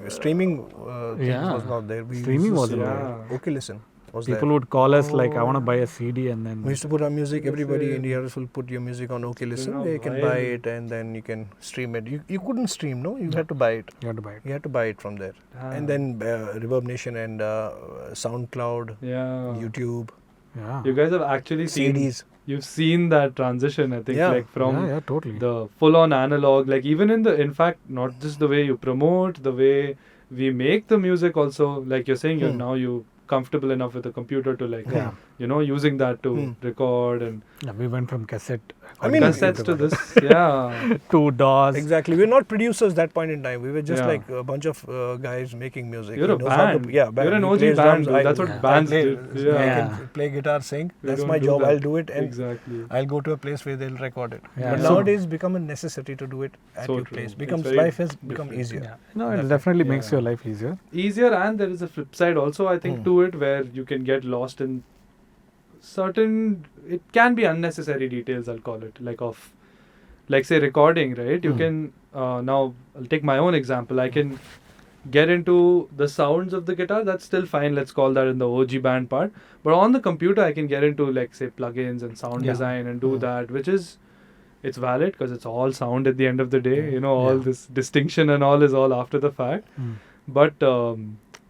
streaming things Yeah. was not there. Streaming used to wasn't there. Okay, listen. Was People there. would call us like, I want to Oh. buy a CD, and then We used to put our music. Yes, Everybody yeah. in the house will put your music on OK Listen. Yeah, They can wild. buy it and then you can stream it. You couldn't stream, no? You had to buy it. you had to buy it. You had to buy it from there. Ah. And then Reverb Nation and SoundCloud, Yeah. YouTube, Yeah. You guys have actually seen. CDs. You've seen that transition. I think Yeah. like from yeah, totally. the full-on analog, like even in fact, not just the way you promote, the way we make the music also. Like you're saying, you're now you comfortable enough with the computer to like, Yeah. using that to record and Yeah, we went from cassette. I mean, cassettes to this. Yeah. to DAWs. Exactly. We're not producers that point in time. We were just Yeah. like a bunch of guys making music. You're He a knows how to- band. yeah, band. You're an He OG plays band, drums. dude. That's what Yeah. bands I play, did. I Yeah. can play guitar, sing. We That's don't my do job. that. I'll do it, and Exactly. I'll go to a place where they'll record it. Yeah, But so- nowadays, it's become a necessity to do it at So your true. place. It's Becomes very life has become different. easier. Yeah. No, it definitely makes Yeah. your life easier. Easier, and there is a flip side also, I think, to it, where you can get lost in certain, it can be unnecessary details, I'll call it, like say recording, right? You can, now I'll take my own example. I can get into the sounds of the guitar, that's still fine, let's call that in the OG band part. But on the computer, I can get into like say plugins and sound Yeah. design and do that, which is, it's valid because it's all sound at the end of the day, all Yeah. this distinction and all is all after the fact. But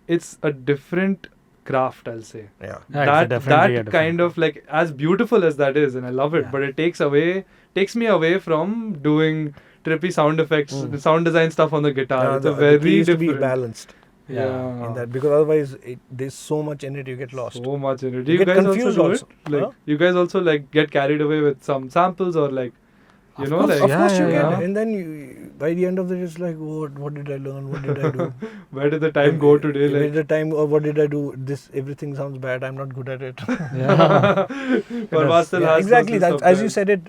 it's a different craft, I'll say. Yeah. Yeah, it's definitely a That different kind of like, as beautiful as that is, and I love it, Yeah. but it takes me away from doing trippy sound effects, sound design stuff on the guitar. Now, It's a the very key is to be different. balanced Yeah. in that, because otherwise there's so much in it, you get lost. So much in it. Do You you get guys confused also do also. it? Like, Huh? you guys also like get carried away with some samples or like, Of know, course, like, Of course you yeah, get, yeah. and then by the end of the day, it's like, what did I learn? What did I do? where did the time go today? Where Like, did the time, or what did I do? Everything sounds bad. I'm not good at it. Parvaaz still Yeah, has exactly. process That's, of as you that. said it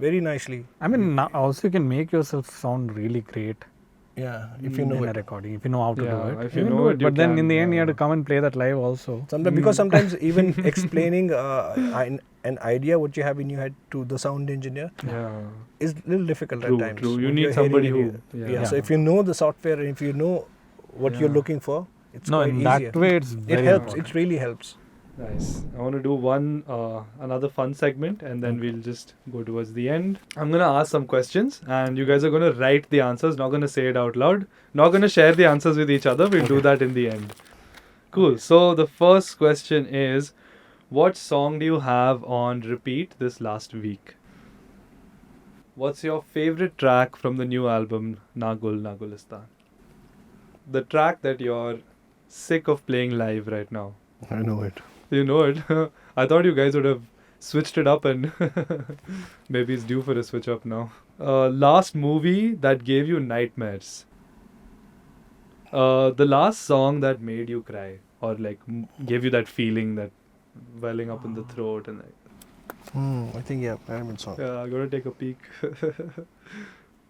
very nicely. I mean, now also you can make yourself sound really great Yeah, if you know in a it. recording, if you know how to Yeah, do it. if you can know do it, you but then can, in the end, you have yeah. to come and play that live also. Sometimes, because sometimes even explaining an idea what you have in your head to the sound engineer Yeah. is a little difficult True, at times. true. You when need you're somebody hearing who- it. yeah. So if you know the software and if you know what you're Yeah. looking for, it's No, quite in easier. that way, it's very It helps. important. It really helps. Nice. I want to do another fun segment, and then we'll just go towards the end. I'm gonna ask some questions, and you guys are gonna write the answers. Not gonna say it out loud. Not gonna share the answers with each other. We'll do that in the end. Cool. So the first question is, what song do you have on repeat this last week? What's your favorite track from the new album Na Gul Na Gulistan? The track that you're sick of playing live right now. I know it. You know it. I thought you guys would have switched it up, and maybe it's due for a switch up now. Last movie that gave you nightmares. The last song that made you cry, or like gave you that feeling that welling up in the throat, and like, I think, yeah, I remember song. yeah, I'm gonna take a peek.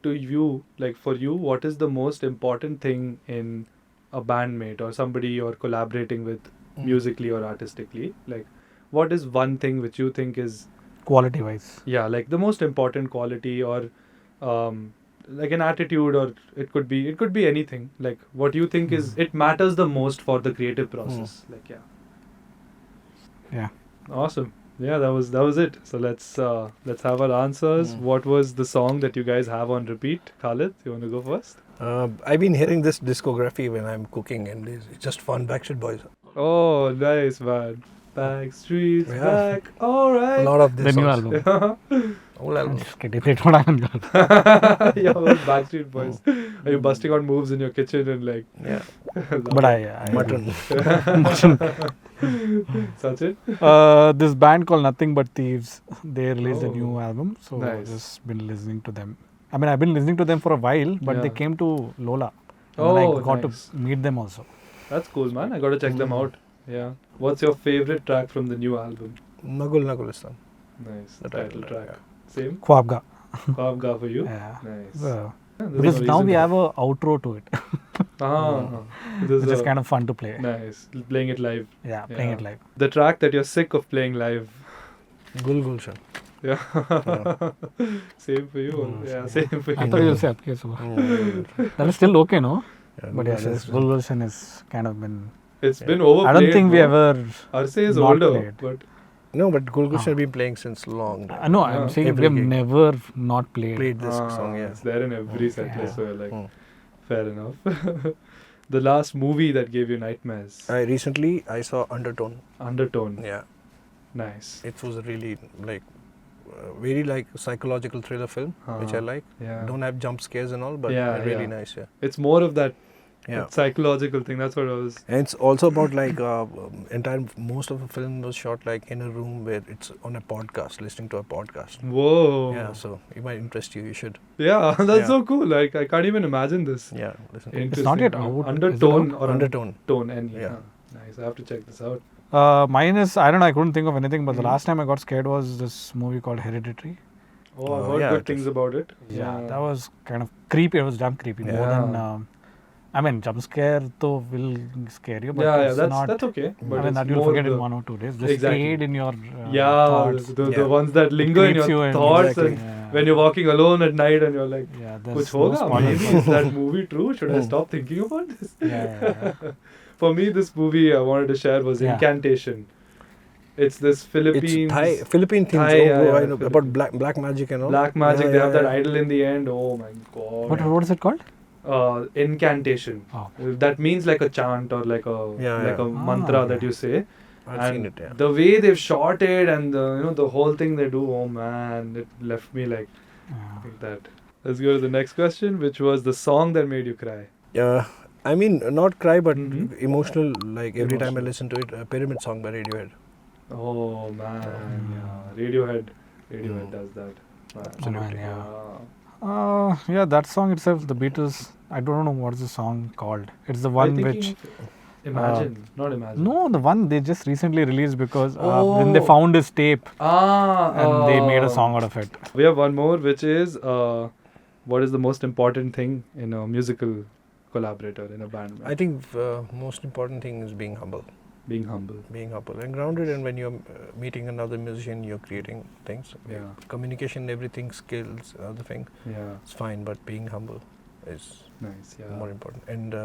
to you, like for you, what is the most important thing in a bandmate or somebody you're collaborating with musically or artistically? Like, what is one thing which you think is Quality wise. yeah, like the most important quality, or like an attitude, or it could be anything. Like what you think is it matters the most for the creative process. Like Yeah. awesome. Yeah, that was it. So let's have our answers. What was the song that you guys have on repeat? Khalid, you want to go first? I've been hearing this discography when I'm cooking, and it's just fun. Backstreet Boys. Oh, nice, man. Backstreet's Yeah. back. All A right. lot of this. The new album. Whole album. Just kidding. They don't have it. Yeah, well, Backstreet Boys. Are you busting out moves in your kitchen and like? Yeah. But I Mutton. Mutton. Sachin? This band called Nothing But Thieves, they released a new Oh, album, so nice. I've just been listening to them. I mean, I've been listening to them for a while, but they Yeah. came to Lola. And Oh, then I got nice. to meet them also. That's cool, man. I gotta check them out. Yeah. What's your favorite track from the new album? Na Gul Na Gulistan. Nice. The title title track. Same? Khwabga. Khwabga for you? Yeah. Nice. So, Yeah, there's because no now reason we to- have a outro to it, This which is kind of fun to play. nice. Playing it live. Yeah, playing it Yeah. live. The track that you're sick of playing live. Gul Gulshan. Yeah. Same for you. Yeah, same for I you. thought you said okay, so that is still okay, no? But yes, that's- Gulgulshan is kind of been. It's been overplayed. I don't think we no? ever. Arse is not older, played. but No, but Gul Gulshan been playing since long. No, Yeah. I'm saying we Every have gig. never not played. Played this song, yeah. it's there in every set list. Yeah. So you're like, Mm. fair enough. The last movie that gave you nightmares. Recently I saw Undertone. Undertone. Yeah. Nice. It was a really very like psychological thriller film, which I like. Yeah. Don't have jump scares and all, but Yeah, really yeah. nice. Yeah. It's more of that Yeah. psychological thing. That's what I was. And it's also about like most of the film was shot like in a room where it's on a podcast, listening to a podcast. Whoa. Yeah, so it might interest you. You should. Yeah, that's Yeah. so cool. Like I can't even imagine this. Yeah, listen. It's not yet Interesting. out. Undertone Is it or Undertone. Tone. Any. Yeah. Nice. I have to check this out. Mine is, I don't know, I couldn't think of anything, but the Mhm. last time I got scared was this movie called Hereditary. Oh, I've heard yeah, good it things is. about it. Yeah, that was kind of creepy. It was damn creepy. More than, Yeah. I mean, jump scare though will scare you, but Yeah, it's that's not. okay. But I mean, it's that you'll more forget the, in 1 or 2 days. Just Exactly. stayed in your yeah, thoughts. the Yeah. ones that linger in creeps your you in. thoughts Exactly. and Yeah. when you're walking alone at night and you're like, Yeah, Kuch there's no hoga? spoilers Maybe for- is that movie true? Should I Mm. stop thinking about this? Yeah. For me, this movie I wanted to share was Yeah. Incantation. It's this Philippines. It's Philippine things. Thai, yeah, I know Philippines. about black magic and all. Black magic. Yeah, They have yeah, that yeah. idol in the end. Oh my god. What is it called? Incantation. Oh. That means like a chant or like a Yeah, like yeah. a mantra okay. that you say. I've and seen it. Yeah. the way they've shot it and the whole thing they do. Oh man, it left me like that. Let's go to the next question, which was the song that made you cry. I mean, not cry, but Mhm. emotional. Like every time I Emotional. listen to it, Pyramid song by Radiohead. Oh man, Mm. yeah. Radiohead Mm. does that. Man. Absolutely. Yeah. Yeah, that song itself, the Beatles. I don't know what's the song called. It's the I'm one thinking which. of Imagine, not Imagine. No, the one they just recently released because when they Oh. found his tape and they made a oh. song out of it. We have one more, which is what is the most important thing in a musical collaborator in a band? I think most important thing is being humble. Being humble. Being humble and grounded, and when you're meeting another musician, you're creating things. Yeah. Communication, everything, skills, other thing, Yeah. it's fine. But being humble is Nice. Yeah. more important. And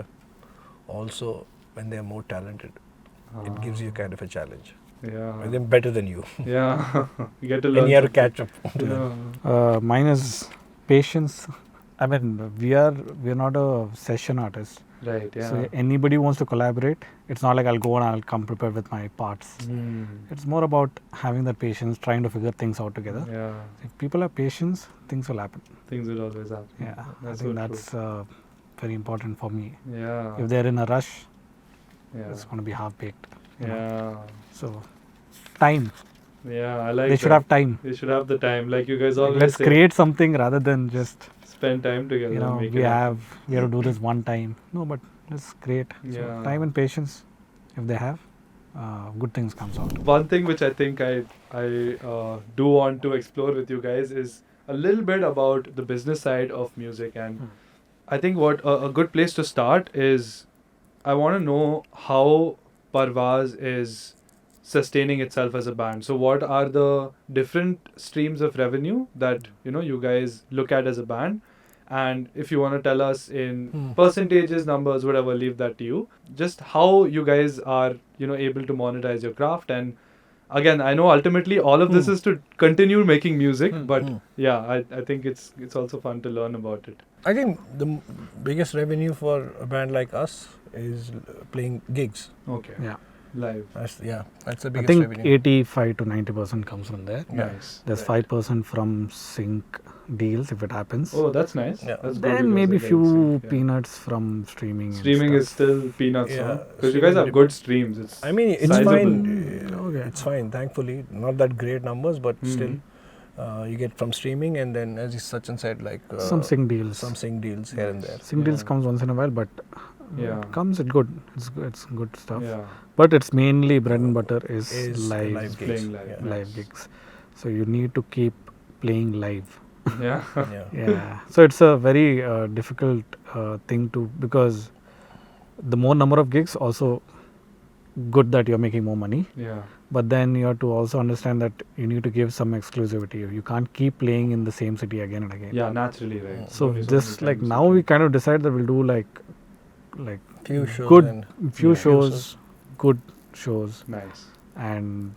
also, when they're more talented, it gives you kind of a challenge. Yeah. And they're better than you, Yeah. You get to learn. and you have to something. catch up to them. Yeah. Mine is patience. I mean, we are not a session artist. Right. Yeah. So anybody wants to collaborate, it's not like I'll go and I'll come prepared with my parts. Mm. It's more about having that patience, trying to figure things out together. Yeah. If people have patience, things will happen. Things will always happen. Yeah, I That's think so that's very important for me. true. Yeah. If they're in a rush, Yeah. it's going to be half baked. Yeah. So, time. Yeah. I like. They should that. have time. They should have the time, like you guys always Let's say. create something rather than just Spend time together. and make we it have to do this one time. No, but let's create. So Yeah. time and patience, if they have, good things comes out. One thing which I think I do want to explore with you guys is a little bit about the business side of music, and I think what a good place to start is, I want to know how Parvaaz is sustaining itself as a band. So what are the different streams of revenue that you guys look at as a band? And if you want to tell us in percentages, numbers, whatever, leave that to you. Just how you guys are able to monetize your craft. And again, I know ultimately all of this is to continue making music, but yeah, I think it's also fun to learn about it. I think the biggest revenue for a band like us is playing gigs. Okay. Yeah. Live. That's the I biggest think revenue. 85 to 90% comes from there. Nice. There's Right. 5% from sync deals if it happens. Oh, that's nice. Yeah. That's good Then because maybe it few helps, yeah. peanuts from streaming. and Streaming is stuff. still peanuts, Yeah, because you guys have streaming good streams. It's I mean, it's sizable. fine. Okay. It's fine, thankfully. Not that great numbers, but still, you get from streaming, and then, as Sachin said, like Some sync deals. some sync deals here and there. Sync deals Yeah. comes once in a while, but Yeah. it comes at good. It's good stuff. Yeah. But it's mainly bread and butter is live live gigs. Playing live. Yeah. live gigs. So you need to keep playing live. Yeah. Yeah. Yeah. So it's a very difficult thing to, because the more number of gigs, also good that you're making more money. Yeah. But then you have to also understand that you need to give some exclusivity. You can't keep playing in the same city again and again. Yeah, naturally, right. So Only this, many like, times now you we can- kind of decide that we'll do like Few shows. good and few Yeah. shows, good shows, Nice. and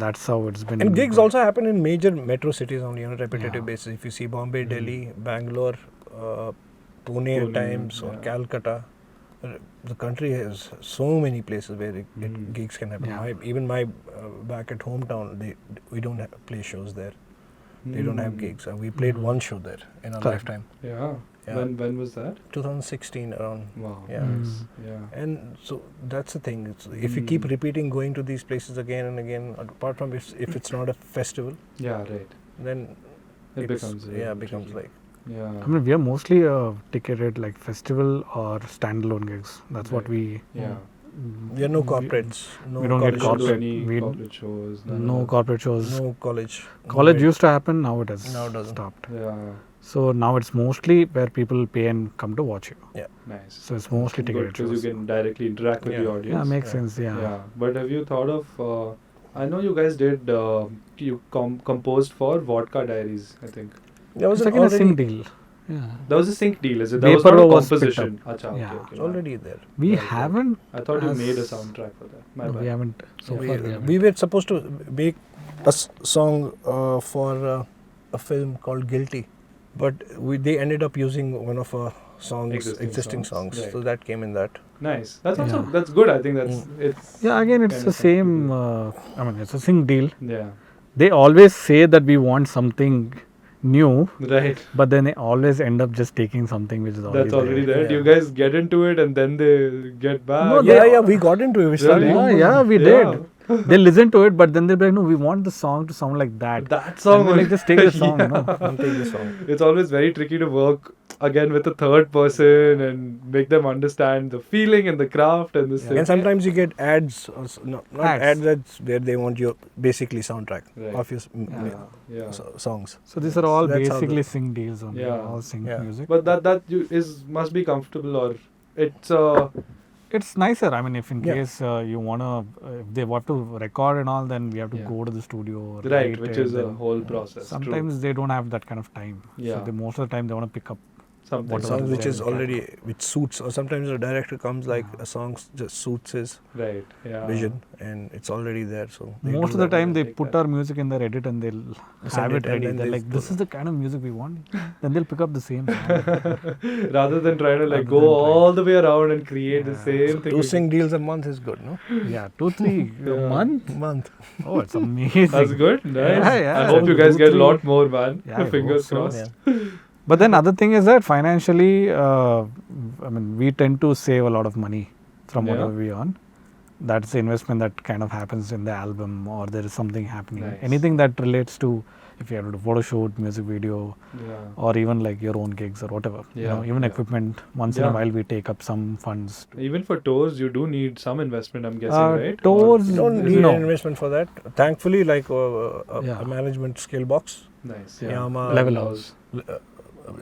that's how it's been. And gigs also happen in major metro cities on repetitive Yeah. basis. If you see Bombay, Delhi, Bangalore, Pune at Pune, times, or yeah. Calcutta, the country has so many places where gigs can happen. Yeah. Even my back at hometown, we don't play shows there. They don't have gigs. We played one show there in our Correct. lifetime. Yeah. Yeah. When was that? 2016 around. Wow. Yeah. Nice. Yeah. And so that's the thing. If you keep repeating going to these places again and again, apart from if it's not a festival, Yeah. Right. then It it's- becomes becomes tricky. like Yeah. I mean, we are mostly ticketed like festival or standalone gigs. That's what Right. we. Yeah. we are no corporates, no we don't get You college don't do shows, corporate. any We- corporate shows. No corporate shows. no college. College no used to happen. Now it has Now it doesn't. stopped. Yeah. So now it's mostly where people pay and come to watch you. Nice. So it's mostly Good, ticketed because shows. you can directly interact with Yeah. the audience. Yeah, makes Yeah. sense. Yeah. Yeah. But have you thought of? I know you guys did. You composed for Vodka Diaries, I think. There was It's like an in a sync already, deal. Yeah. That was a sync deal, is it? That was not Vaporwave a was picked composition. Acha, okay, Yeah. okay, it's my already there. We Right, right. haven't. I thought you as- made a soundtrack for that. My No, bad. we haven't. So we, far, we haven't. we were supposed to make a song for a film called Guilty, but they ended up using one of our existing songs. Right. So that came in that. Nice. That's also Yeah. that's good. I think it's Yeah, again, it's kind the of something same. I mean, it's a sync deal. yeah. They always say that we want something new, Right. but then they always end up just taking something which is already That's already there. Do Yeah. you guys get into it and then they get back? No, Yeah, we got into it. We started. Really? Yeah, we Yeah. did. They listen to it, but then they're like, no, we want the song to sound like that. That song. And we're like, just take the song, Yeah. I'll take the song. It's always very tricky to work again with a third person and make them understand the feeling and the craft and this thing. And sometimes you get ads, or not Ads. ads where they want your basically soundtrack Right. of your Yeah. songs. So these are all So that's how basically sync deals only. Yeah. All sync Yeah. music. But that must be comfortable, or it's It's nicer. I mean, if in Yeah. case you wanna, if they want to record and all, then we have to Yeah. go to the studio. right, write which it, is a then whole process. sometimes they don't have that kind of time. Yeah. So most of the time they want to pick up. Something. whatever Songs is which there is in the already which suits, or sometimes the director comes like a song just suits his Right. Yeah. vision, and it's already there. So they Most do of the that. time they like put that. our music in their edit and they'll Send have it it and ready. then They're they like, this put- is the kind of music we want. Then they'll pick up the same song. Rather than trying to like Rather go than trying. all the way around and create the Yeah. same thing. Two sync deals a month is good, no? Yeah, 2-3 Yeah. a month. Month. Oh, it's amazing. That's good. Nice. Yeah. I hope you guys get a 2-3. lot more, man. Yeah, I Fingers hope so. crossed. Yeah. But then other thing is that financially, I mean, we tend to save a lot of money from Yeah. whatever we earn. That's the investment that kind of happens in the album, or there is something happening. Nice. Anything that relates to, if you have to do photo shoot, music video, or even like your own gigs or whatever. Even equipment. Once in a while, we take up some funds. Even for tours, you do need some investment, I'm guessing, right? Tours, you don't need an investment for that. Thankfully, like a management skill box. Nice. Yama,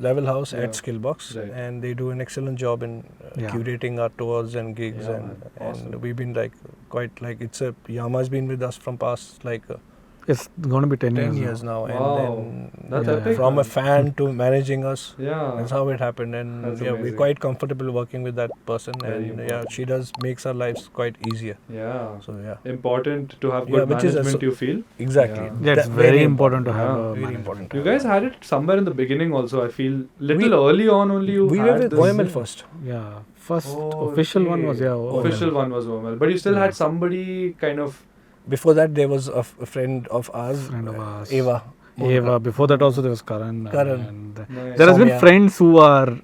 Level House at Skillbox, and they do an excellent job in curating our tours and gigs, and we've been like quite like Yama's been with us from past like it's going to be 10 years now, and then that's epic. From a fan to managing us, that's how it happened, and that's we're quite comfortable working with that person, and she makes our lives quite easier. So important to have good management, you feel? Exactly. It's very important to have a very important. You guys had it somewhere in the beginning also, I feel. Early on only we were with OML first. First official one was Official one was OML, but you still had somebody kind of. Before that, there was a friend of ours, Eva. Before that also there was Karan. And there has been friends who are.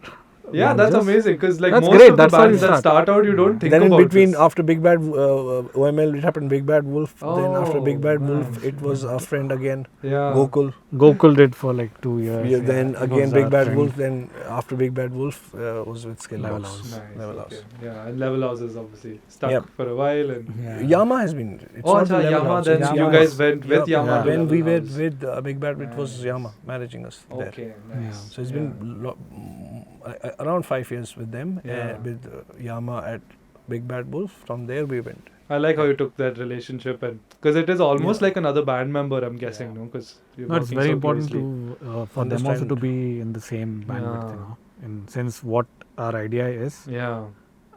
That's amazing, because like that's most great. of the bands that start out, you don't think then about in between, this. after Big Bad OML, it happened Big Bad Wolf. Then after Big Bad Wolf, it was our friend again, Gokul did for like 2 years. Then again Big Bad Wolf. Then after Big Bad Wolf was with Level Skillbox. House. Level House. And Level House is obviously stuck for a while. And Yama has been. Yama. Then you guys went with Yama. When we were with Big Bad, it was Yama managing us there. Okay, nice. So it's been around 5 years with them, with Yama at Big Bad Wolf. From there we went. I like how you took that relationship, and because it is almost like another band member, I'm guessing, no? Because it's very important to for them also to be in the same bandwidth, in sense what our idea is.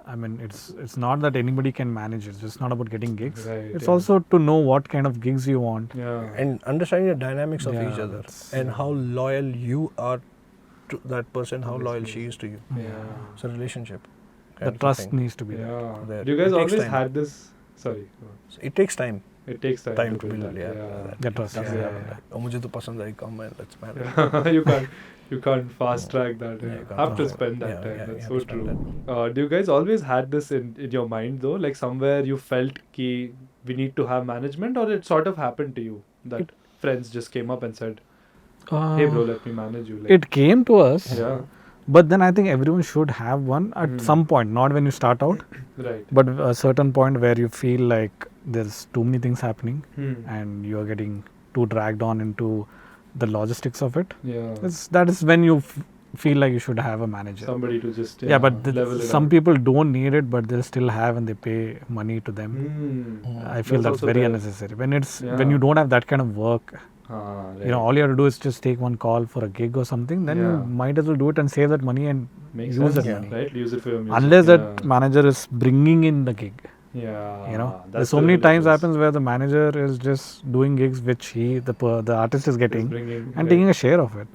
I mean, it's not that anybody can manage it. It's just not about getting gigs. It's also to know what kind of gigs you want. And understanding the dynamics of each other and how loyal you are to that person, how loyal she is to you. It's a relationship. The trust needs to be there. You guys always had this. Sorry. It takes time. It takes time to build. The trust. मुझे तो पसंद आई come and let's marry. You can't fast track that. Have to spend that time. That's so true. Do you guys always had this in your mind though? Like somewhere you felt ki we need to have management, or it sort of happened to you that friends just came up and said, "Hey bro, let me manage you." Like, it came to us. But then I think everyone should have one at some point, not when you start out, but a certain point where you feel like there's too many things happening and you're getting too dragged on into the logistics of it. That is when you feel like you should have a manager. Somebody to just but some people don't need it, but they still have and they pay money to them. I feel that's very unnecessary. When you don't have that kind of work, all you have to do is just take one call for a gig or something, then you might as well do it and save that money and use that money. Right? Use it for your music. Unless that manager is bringing in the gig. There's so many times happens where the manager is just doing gigs which the artist is getting and taking a share of it.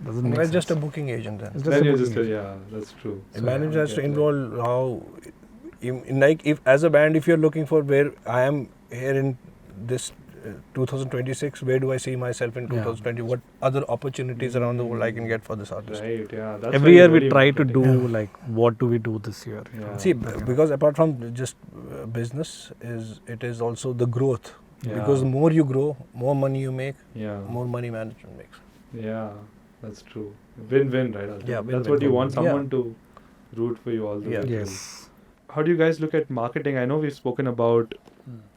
Doesn't make sense. Just a booking agent then. That's true. The manager has to involve how, if as a band, if you're looking for where I am here in this 2026, where do I see myself in 2020? What other opportunities around the world I can get for this artist? That's every year we try to do like, what do we do this year? See, because apart from just business, it is also the growth. Because the more you grow, more money you make, more money management makes. That's true. Win-win, right? That's what you want, someone to root for you all the way. Yes. How do you guys look at marketing? I know we've spoken about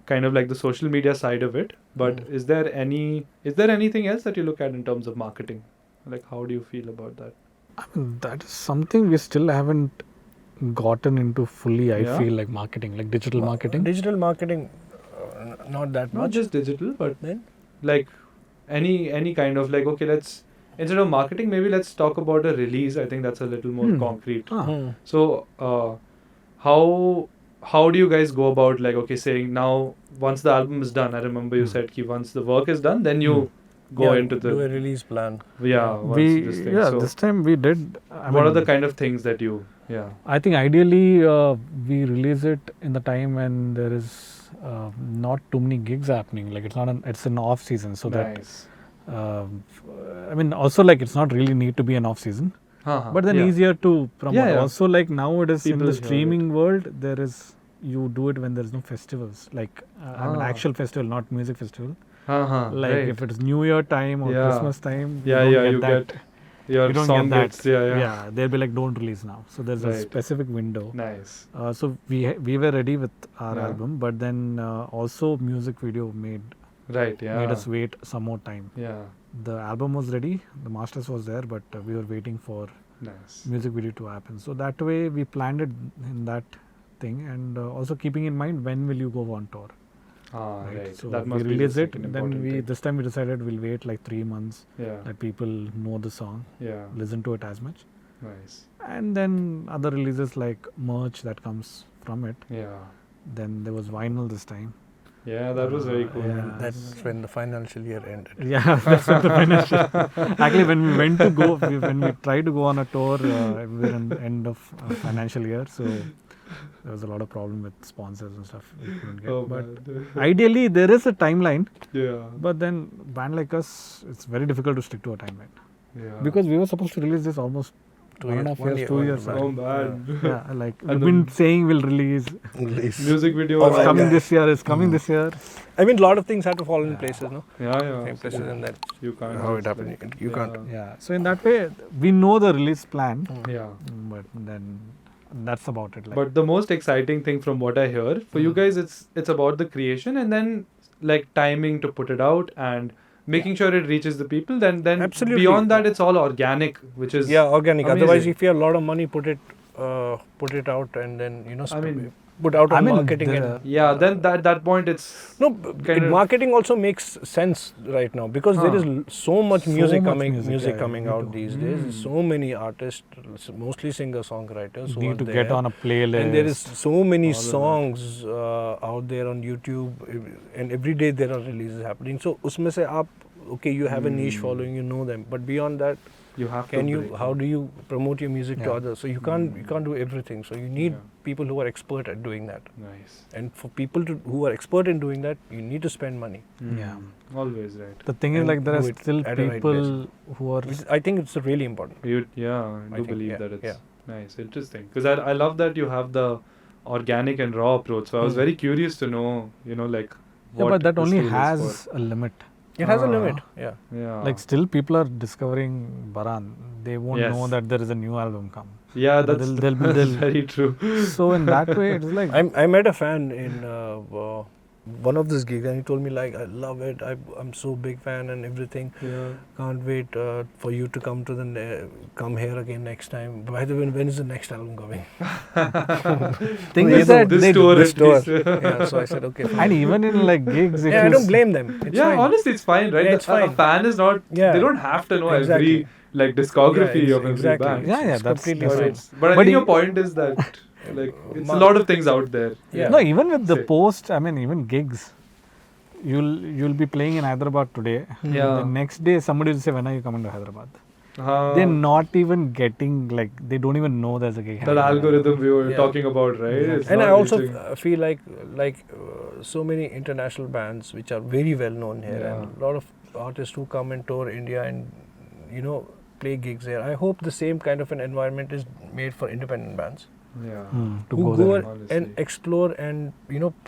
kind of like the social media side of it, but is there anything else that you look at in terms of marketing? Like, how do you feel about that? I mean, that is something we still haven't gotten into fully. I feel like marketing, like digital marketing. Digital marketing, not that much. Not just digital, but then like any kind of like, okay, instead of marketing, maybe let's talk about a release. I think that's a little more concrete. So how do you guys go about like, okay, saying now once the album is done, I remember you said once the work is done, then you go into the do a release plan. This time we did. What are the kind of things that you I think ideally we release it in the time when there is not too many gigs happening. Like it's an off season, so nice. that also like it's not really need to be an off season. But then easier to promote. Also, like now it is people in the streaming world, you do it when there is no festivals, like actual festival, not music festival. Like right. if it's New Year time or Yeah. Christmas time, Yeah, you yeah, don't you get that. get your You don't song get that. hits. Yeah. They'll be like, don't release now. So there's a Right. specific window. Nice. So we were ready with our Yeah. album, but then also music video made Right, yeah. us wait some more time. Yeah, The album was ready, the masters was there, but we were waiting for nice. music video to happen. So that way we planned it in that thing, and also keeping in mind when will you go on tour. Right. So That we must be release the it, second then important this time we decided we'll wait like 3 months thing. Yeah, that people know the song, yeah. listen to it as much, Nice. and then other releases like merch that comes from it. Yeah. Then there was vinyl this time. Yeah, that was very cool. yeah. And that's when the financial year ended. Yeah, that's what the financial. Actually, when we went to go, when we tried to go on a tour, we were in the end of financial year, so there was a lot of problem with sponsors and stuff we couldn't get. Oh, but man. ideally, there is a timeline, Yeah. but then band like us, it's very difficult to stick to a timeline Yeah. because we were supposed to release this almost 1.5 years, 2 years. Oh, man. Yeah, like And we've been saying we'll release. Music video. Oh, It's my coming God. this year. It's coming this year. I mean, a lot of things have to fall in places, no? Yeah, yeah. Same places, and that's You can't. how it just, happened. like, You can't. Yeah. So in that way, we know the release plan, Yeah. but then that's about it. Like, But the most exciting thing from what I hear for you guys, it's about the creation and then like timing to put it out and making sure it reaches the people. Then Absolutely. beyond that, it's all organic, which is Yeah, organic. amazing. Otherwise, if you have a lot of money, put it out, and then I mean, put out on I mean, marketing. the- yeah. Then that point, it's No, kind of- marketing also makes sense right now because there is so much So music much coming, music, yeah, coming we out do. these days. So many artists, mostly singer-songwriters, who are need to there. get on a playlist. And there is so many all of that. songs out there on YouTube, and every day there are releases happening. So, usme se aap, okay, you have a niche following, you know them, but beyond that, you have can to. you? break How it. do you promote your music to Yeah. others? So you can't do everything. So you need Yeah. people who are expert at doing that. Nice. And for people who are expert in doing that, you need to spend money. Yeah. Always right. The thing is, And like, there are do it still at a right people who are. I think it's really important. I I do think, believe yeah, that it's yeah. nice, interesting. Because I love that you have the organic and raw approach. So I was very curious to know, like. Yeah, what but that this only tool is has a limit. It has a Ah. limit. Yeah. for. Yeah. Like, still people are discovering Baran. They won't Yes. know that there is a new album come. Yeah, But that's, they'll- that's very true. So in that way, it's like. I met a fan in one of these gigs, and he told me like, I love it. I'm so big fan and everything. Yeah. Can't wait for you to come to come here again next time. By the way, when is the next album coming? Thing Yeah, is that this they tour This at tour. least. Yeah, so I said okay. Fine. and even in like gigs, if Yeah, I you don't blame them. It's Yeah, fine. honestly, it's fine, right? Yeah, it's A fine. fan is not. Yeah. They don't have to know Exactly. every like discography Yeah, of every exactly. band. Yeah, It's that's completely But, fine. but I But think your you- point is that like it's a lot of things out there. Yeah. No, even with the Say. post, I mean, even gigs, you'll be playing in Hyderabad today. Yeah. The next day, somebody will say, "When are you coming to Hyderabad?" Uh, They're not even getting like they don't even know there's a gig. that happening. algorithm we were Yeah. talking about, right? Yeah. It's And not I also reaching- feel like so many international bands which are very well known here, Yeah. and a lot of artists who come and tour India and play gigs here. I hope the same kind of an environment is made for independent bands yeah. To who go go there. and Honestly. explore and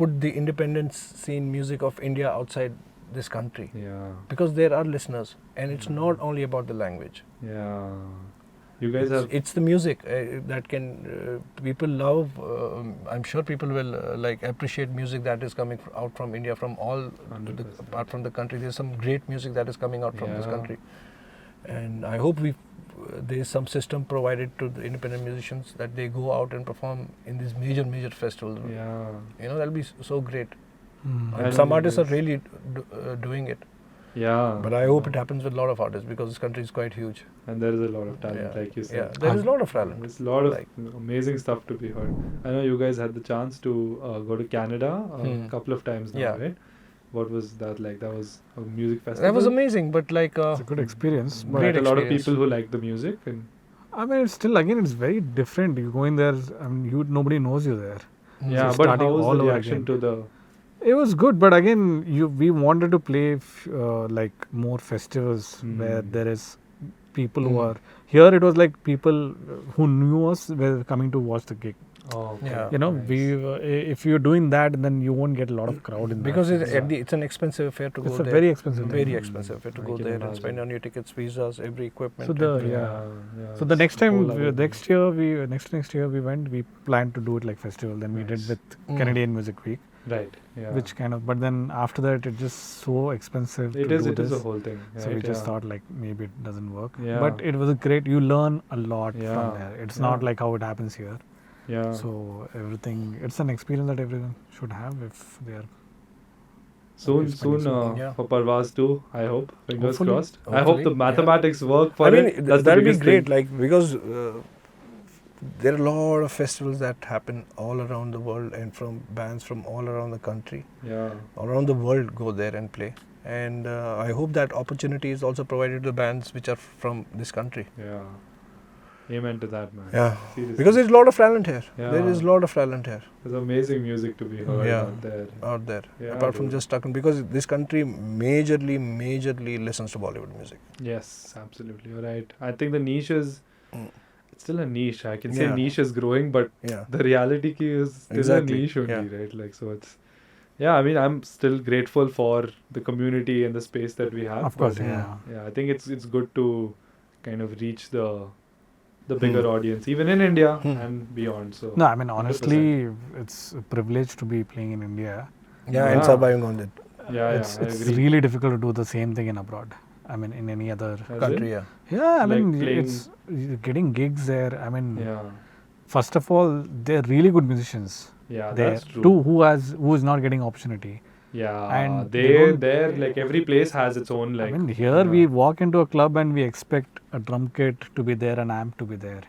put the independent scene music of India outside this country, Yeah. because there are listeners, and it's not only about the language. Yeah. You guys have. It's the music that can people love. I'm sure people will appreciate music that is coming out from India, from all 100%. apart from the country. There's some great music that is coming out from this Yeah. country, and I hope there is some system provided to the independent musicians that they go out and perform in these major festivals. Yeah. That'll be so great. Mm. And I some know artists are this. really doing it, Yeah. but I hope it happens with a lot of artists because this country is quite huge. And there is a lot of talent, Yeah. like you Yeah, said. there is a lot of talent. There's a lot of Like- amazing stuff to be heard. I know you guys had the chance to go to Canada a couple of times now, Yeah. right? What was that like? That was a music festival. That was amazing, but It's a good experience. But But Great a lot of experience. people who like the music and I mean, it's still again, it's very different. You go in there, I mean, nobody knows you there. yeah. But starting how was all the over reaction again. to the? It was good, but again, we wanted to play like more festivals where there is people who are here. It was like people who knew us were coming to watch the gig. Oh, okay. Yeah. You know, Nice. if you're doing that, then you won't get a lot of crowd in Because that. it's an expensive affair to go It's there. a very expensive thing. Very expensive affair to I go can there and imagine. spend on your tickets, visas, every equipment. So the and- yeah. So the it's next a whole time, other next thing. year we went. We planned to do it like festival. Then we did Nice. with Canadian Music Week, Right. Yeah. which kind of. But then after that, it's just so expensive it to is. do It this. is a whole thing. So we right? just Yeah. thought like maybe it doesn't work. Yeah. But it was a great. You learn a lot Yeah. from there. It's Yeah. not like how it happens here. Yeah. So everything. It's an experience that everyone should have if they are. Soon, spending so long. Yeah. for Parvaaz too. I hope. Fingers Hopefully. crossed. I hope Hopefully, the yeah. mathematics work for I mean, it. That's the that'll be biggest great, thing. like, because there are a lot of festivals that happen all around the world, and from bands from all around the country, Yeah. all around the world go there and play. And I hope that opportunity is also provided to the bands which are from this country. Yeah. Amen to that, man. Yeah. Seriously. Because there's a lot of talent here. Yeah. There is a lot of talent here There's amazing music to be heard Yeah. out there. out there. Yeah, Apart from dude. just talking, because this country majorly listens to Bollywood music. Yes, absolutely. You're right. I think the niche is Mm. it's still a niche. I can say Yeah. niche is growing, but Yeah. the reality key is still Exactly, a niche only, yeah. right? Like, so it's yeah. I mean, I'm still grateful for the community and the space that we have. Of course, but, yeah. Yeah, I think it's good to kind of reach the bigger Hmm. audience, even in India Hmm. and beyond. So No, I mean honestly, it's a privilege to be playing in India. Yeah, and Yeah. surviving on it. yeah, it's I agree. really difficult to do the same thing in abroad. I mean, in any other As Country, in? yeah. Yeah, I Like mean, playing- it's getting gigs there. I mean, Yeah, first of all, they're really good musicians yeah, there that's true. too. Who is not getting opportunity? Yeah, And they they don't- there like every place has its own like. I mean, here we walk into a club and we expect a drum kit to be there, an amp to be there.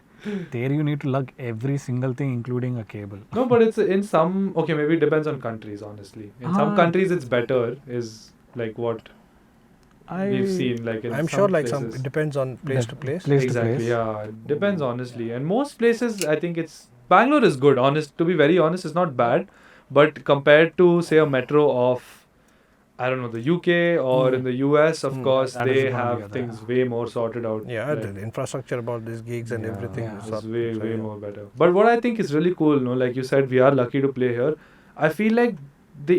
There you need to lug every single thing, including a cable. No, but it's in some. Okay, maybe it depends on countries. Honestly, in some Ah. countries it's better. Is like what we've seen. Like in I'm some sure, like, places. it depends on place to place. Place to Exactly. place. Yeah, it depends honestly. And most places, I think it's Bangalore is good. Honest, to be very honest, it's not bad. But compared to say a metro of, I don't know, the UK or in the US, of course, That is they gonna be have other. things way more sorted out. Yeah, like, the infrastructure about these gigs and yeah, everything. Yeah. is It's up. way, So, way yeah. more better. But what I think is really cool, no, like you said, we are lucky to play here. I feel like the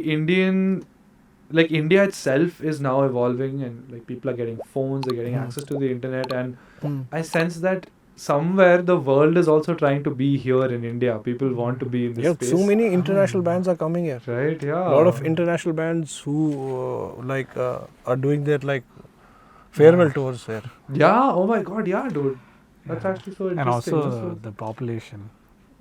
India itself is now evolving, and like people are getting phones, they're getting access to the internet, and Hmm. I sense that somewhere the world is also trying to be here in India. People want to be in this Yeah, space. so many international bands are coming here. Right, yeah. A lot of international bands who are doing their like farewell tours there. Yeah, oh my god, yeah, dude. That's Yeah. actually so And interesting. also the population.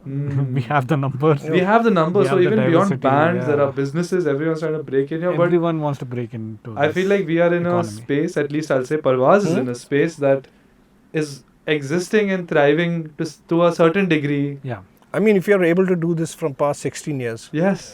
Mm. We have the numbers. We have the numbers, We so have the even beyond diversity, bands, there yeah. are businesses, everyone's trying to break in here. But Everyone wants to break into. I this feel like we are in a economy. space, at least I'll say Parvaaz is Hmm? in a space that is existing and thriving to a certain degree. Yeah. I mean, if you're able to do this from past 16 years, Yes.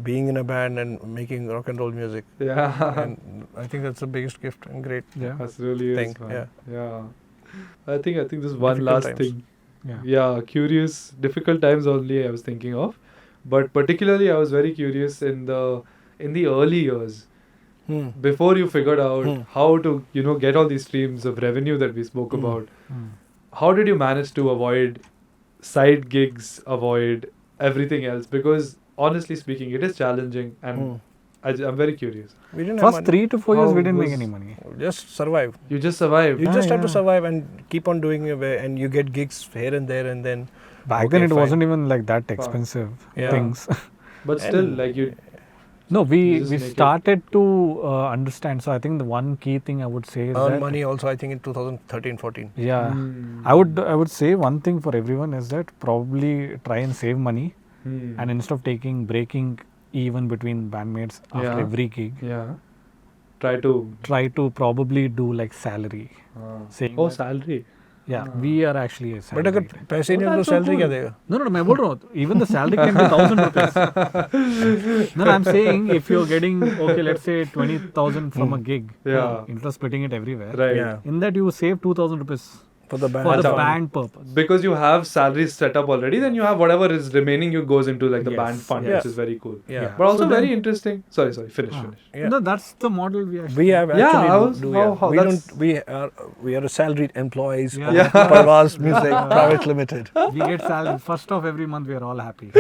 being in a band and making rock and roll music, Yeah. and I think that's the biggest gift and great. Yeah. That's really Thing, is, man. yeah. Yeah. I think this one Difficult last times. thing. Yeah. Yeah, curious, difficult times only I was thinking of. But particularly I was very curious in the early years. Hmm. Before you figured out Hmm. how to, get all these streams of revenue that we spoke Hmm. about. Mm. How did you manage to avoid side gigs, avoid everything else? Because honestly speaking, it is challenging, and Hmm. I'm very curious. We didn't First have money. 3 to 4 years, How we didn't make was- any money. Just survive. You just survived. You Ah, just have to yeah. survive and keep on doing it, and you get gigs here and there, and then Back Okay, then, it fine. wasn't even like that expensive Yeah. things. But still, And- like you. No, You we just we make it- started to understand. So I think the one key thing I would say is earn that money also. I think in 2013-14. yeah, Hmm. I would say one thing for everyone is that probably try and save money, Hmm. and instead of breaking even between bandmates after Yeah. every gig, Yeah. Try to. try to probably do like salary. Saying Oh, that- salary. Yeah, we are actually a But salary. अगर पैसे नहीं हो तो that's so salary क्या cool. देगा? No, मैं बोल रहा हूँ, even the salary can be 1,000 rupees. No, I'm saying if you're getting, okay, let's say 20,000 from a gig, Yeah. instead of splitting it everywhere, Right. Yeah. in that you save 2,000 rupees. For the band. for the Achha. band purpose. Because you have salaries set up already, then you have whatever is remaining, you goes into like the Yes, band fund, yeah. which is very cool. Yeah. But also So then- very interesting. Sorry, finish. Yeah. No, that's the model we actually. We have Yeah, actually I was- do, how- yeah. how We that's- don't. We are a salaried employees. Yeah. Of Yeah. Parvaaz Music Private Limited. We get salary first of every month. We are all happy.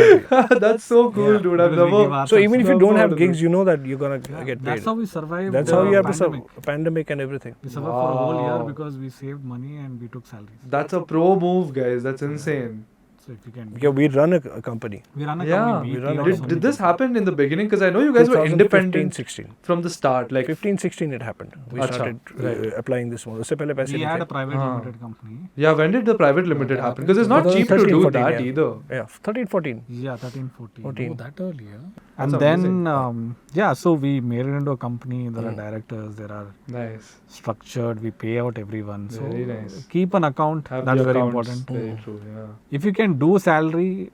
That's so cool, Yeah, dude. I've because we give never. ourselves So even if you Never don't have heard of gigs, it. you know that you're gonna Yeah, get paid. that's how we survived. That's the how you have to pandemic. pandemic and everything. We survived for a whole year Wow. because we saved money and we took salaries. That's a pro move, guys. That's insane. So if you can, Because we run a company. we run a Yeah. company. We run pay a out so Did many this people. happen in the beginning? Because I know you guys were 2015, independent 16. from the start. Like 15, 16 it happened. We Acha, started right. applying this model. उससे पहले पैसे We नहीं had थे. a private Ah. limited company. Yeah, when did the private limited happen? Because it's not cheap to 2013, do 14, that yeah. either. Yeah, 13, 14. Yeah, 13, 14. 14. Oh, that early, yeah. That's And then, amazing. yeah, so we made it into a company. There are directors, there are Nice. structured. We pay out everyone. So Very nice. keep an account. Have That's the very accounts. important. Very true. Yeah. If you can do salary,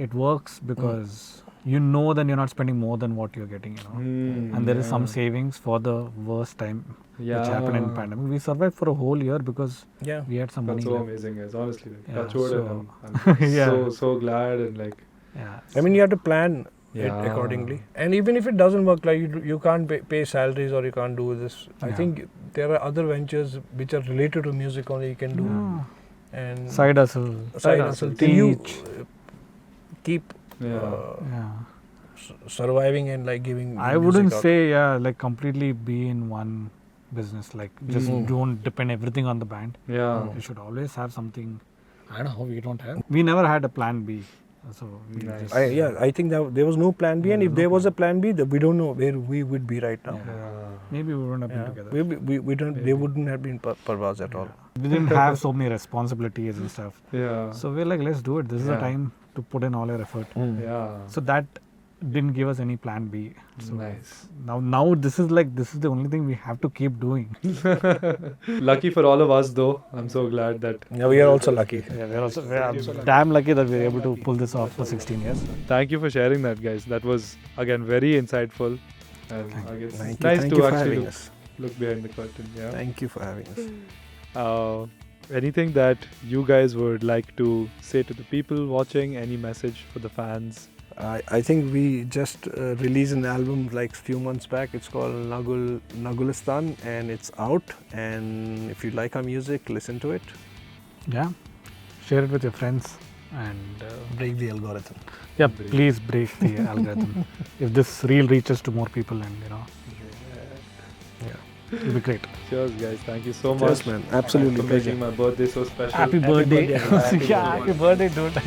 it works because you know then you're not spending more than what you're getting, you know. And there is some savings for the worst time which happened in pandemic. We survived for a whole year because Yeah. we had some That's money so left. amazing, guys. Honestly, like, Yeah, touch wood, so- and I'm Yeah. so glad and like. Yeah. I mean, you have to plan Yeah. it accordingly. And even if it doesn't work, like you can't pay salaries or you can't do this. I Yeah. think there are other ventures which are related to music only you can do. Yeah. And Side hustle. side hustle till you Teach. keep Yeah. Yeah. surviving and like giving. I music wouldn't out. say like completely be in one business. Like just don't depend everything on the band. Yeah. You should always have something. I don't know how we don't have. We never had a plan B. So we Nice. just, I think that there was no plan B, and if there was a plan B, we don't know where we would be right now. Yeah. maybe we wouldn't have Yeah. been together. We don't. They wouldn't have been Parvaaz at all. We didn't have so many responsibilities and stuff. Yeah. So we're like, let's do it. This is the Yeah. time to put in all your effort. Yeah. So that didn't give us any plan B. So Nice. now this is the only thing we have to keep doing. Lucky for all of us, though. I'm so glad that. Yeah, we are also lucky. Yeah, we're damn lucky that we're able to pull this off for 16 years. Thank you for sharing that, guys. That was again very insightful, and I guess Thank it's you. nice Thank to you for actually having look, us. look behind the curtain. Yeah. Thank you for having us. Anything that you guys would like to say to the people watching? Any message for the fans? I think we just released an album like few months back. It's called Na Gul Na Gulistan, and it's out. And if you like our music, listen to it. Yeah, share it with your friends and Break the algorithm. yeah, please break the algorithm. If this reel reaches to more people, and it'll be great. Cheers, guys. Thank you so Cheers, much man. Absolutely for pleasure. making my birthday so special. Happy birthday! birthday. Yeah, happy birthday, dude.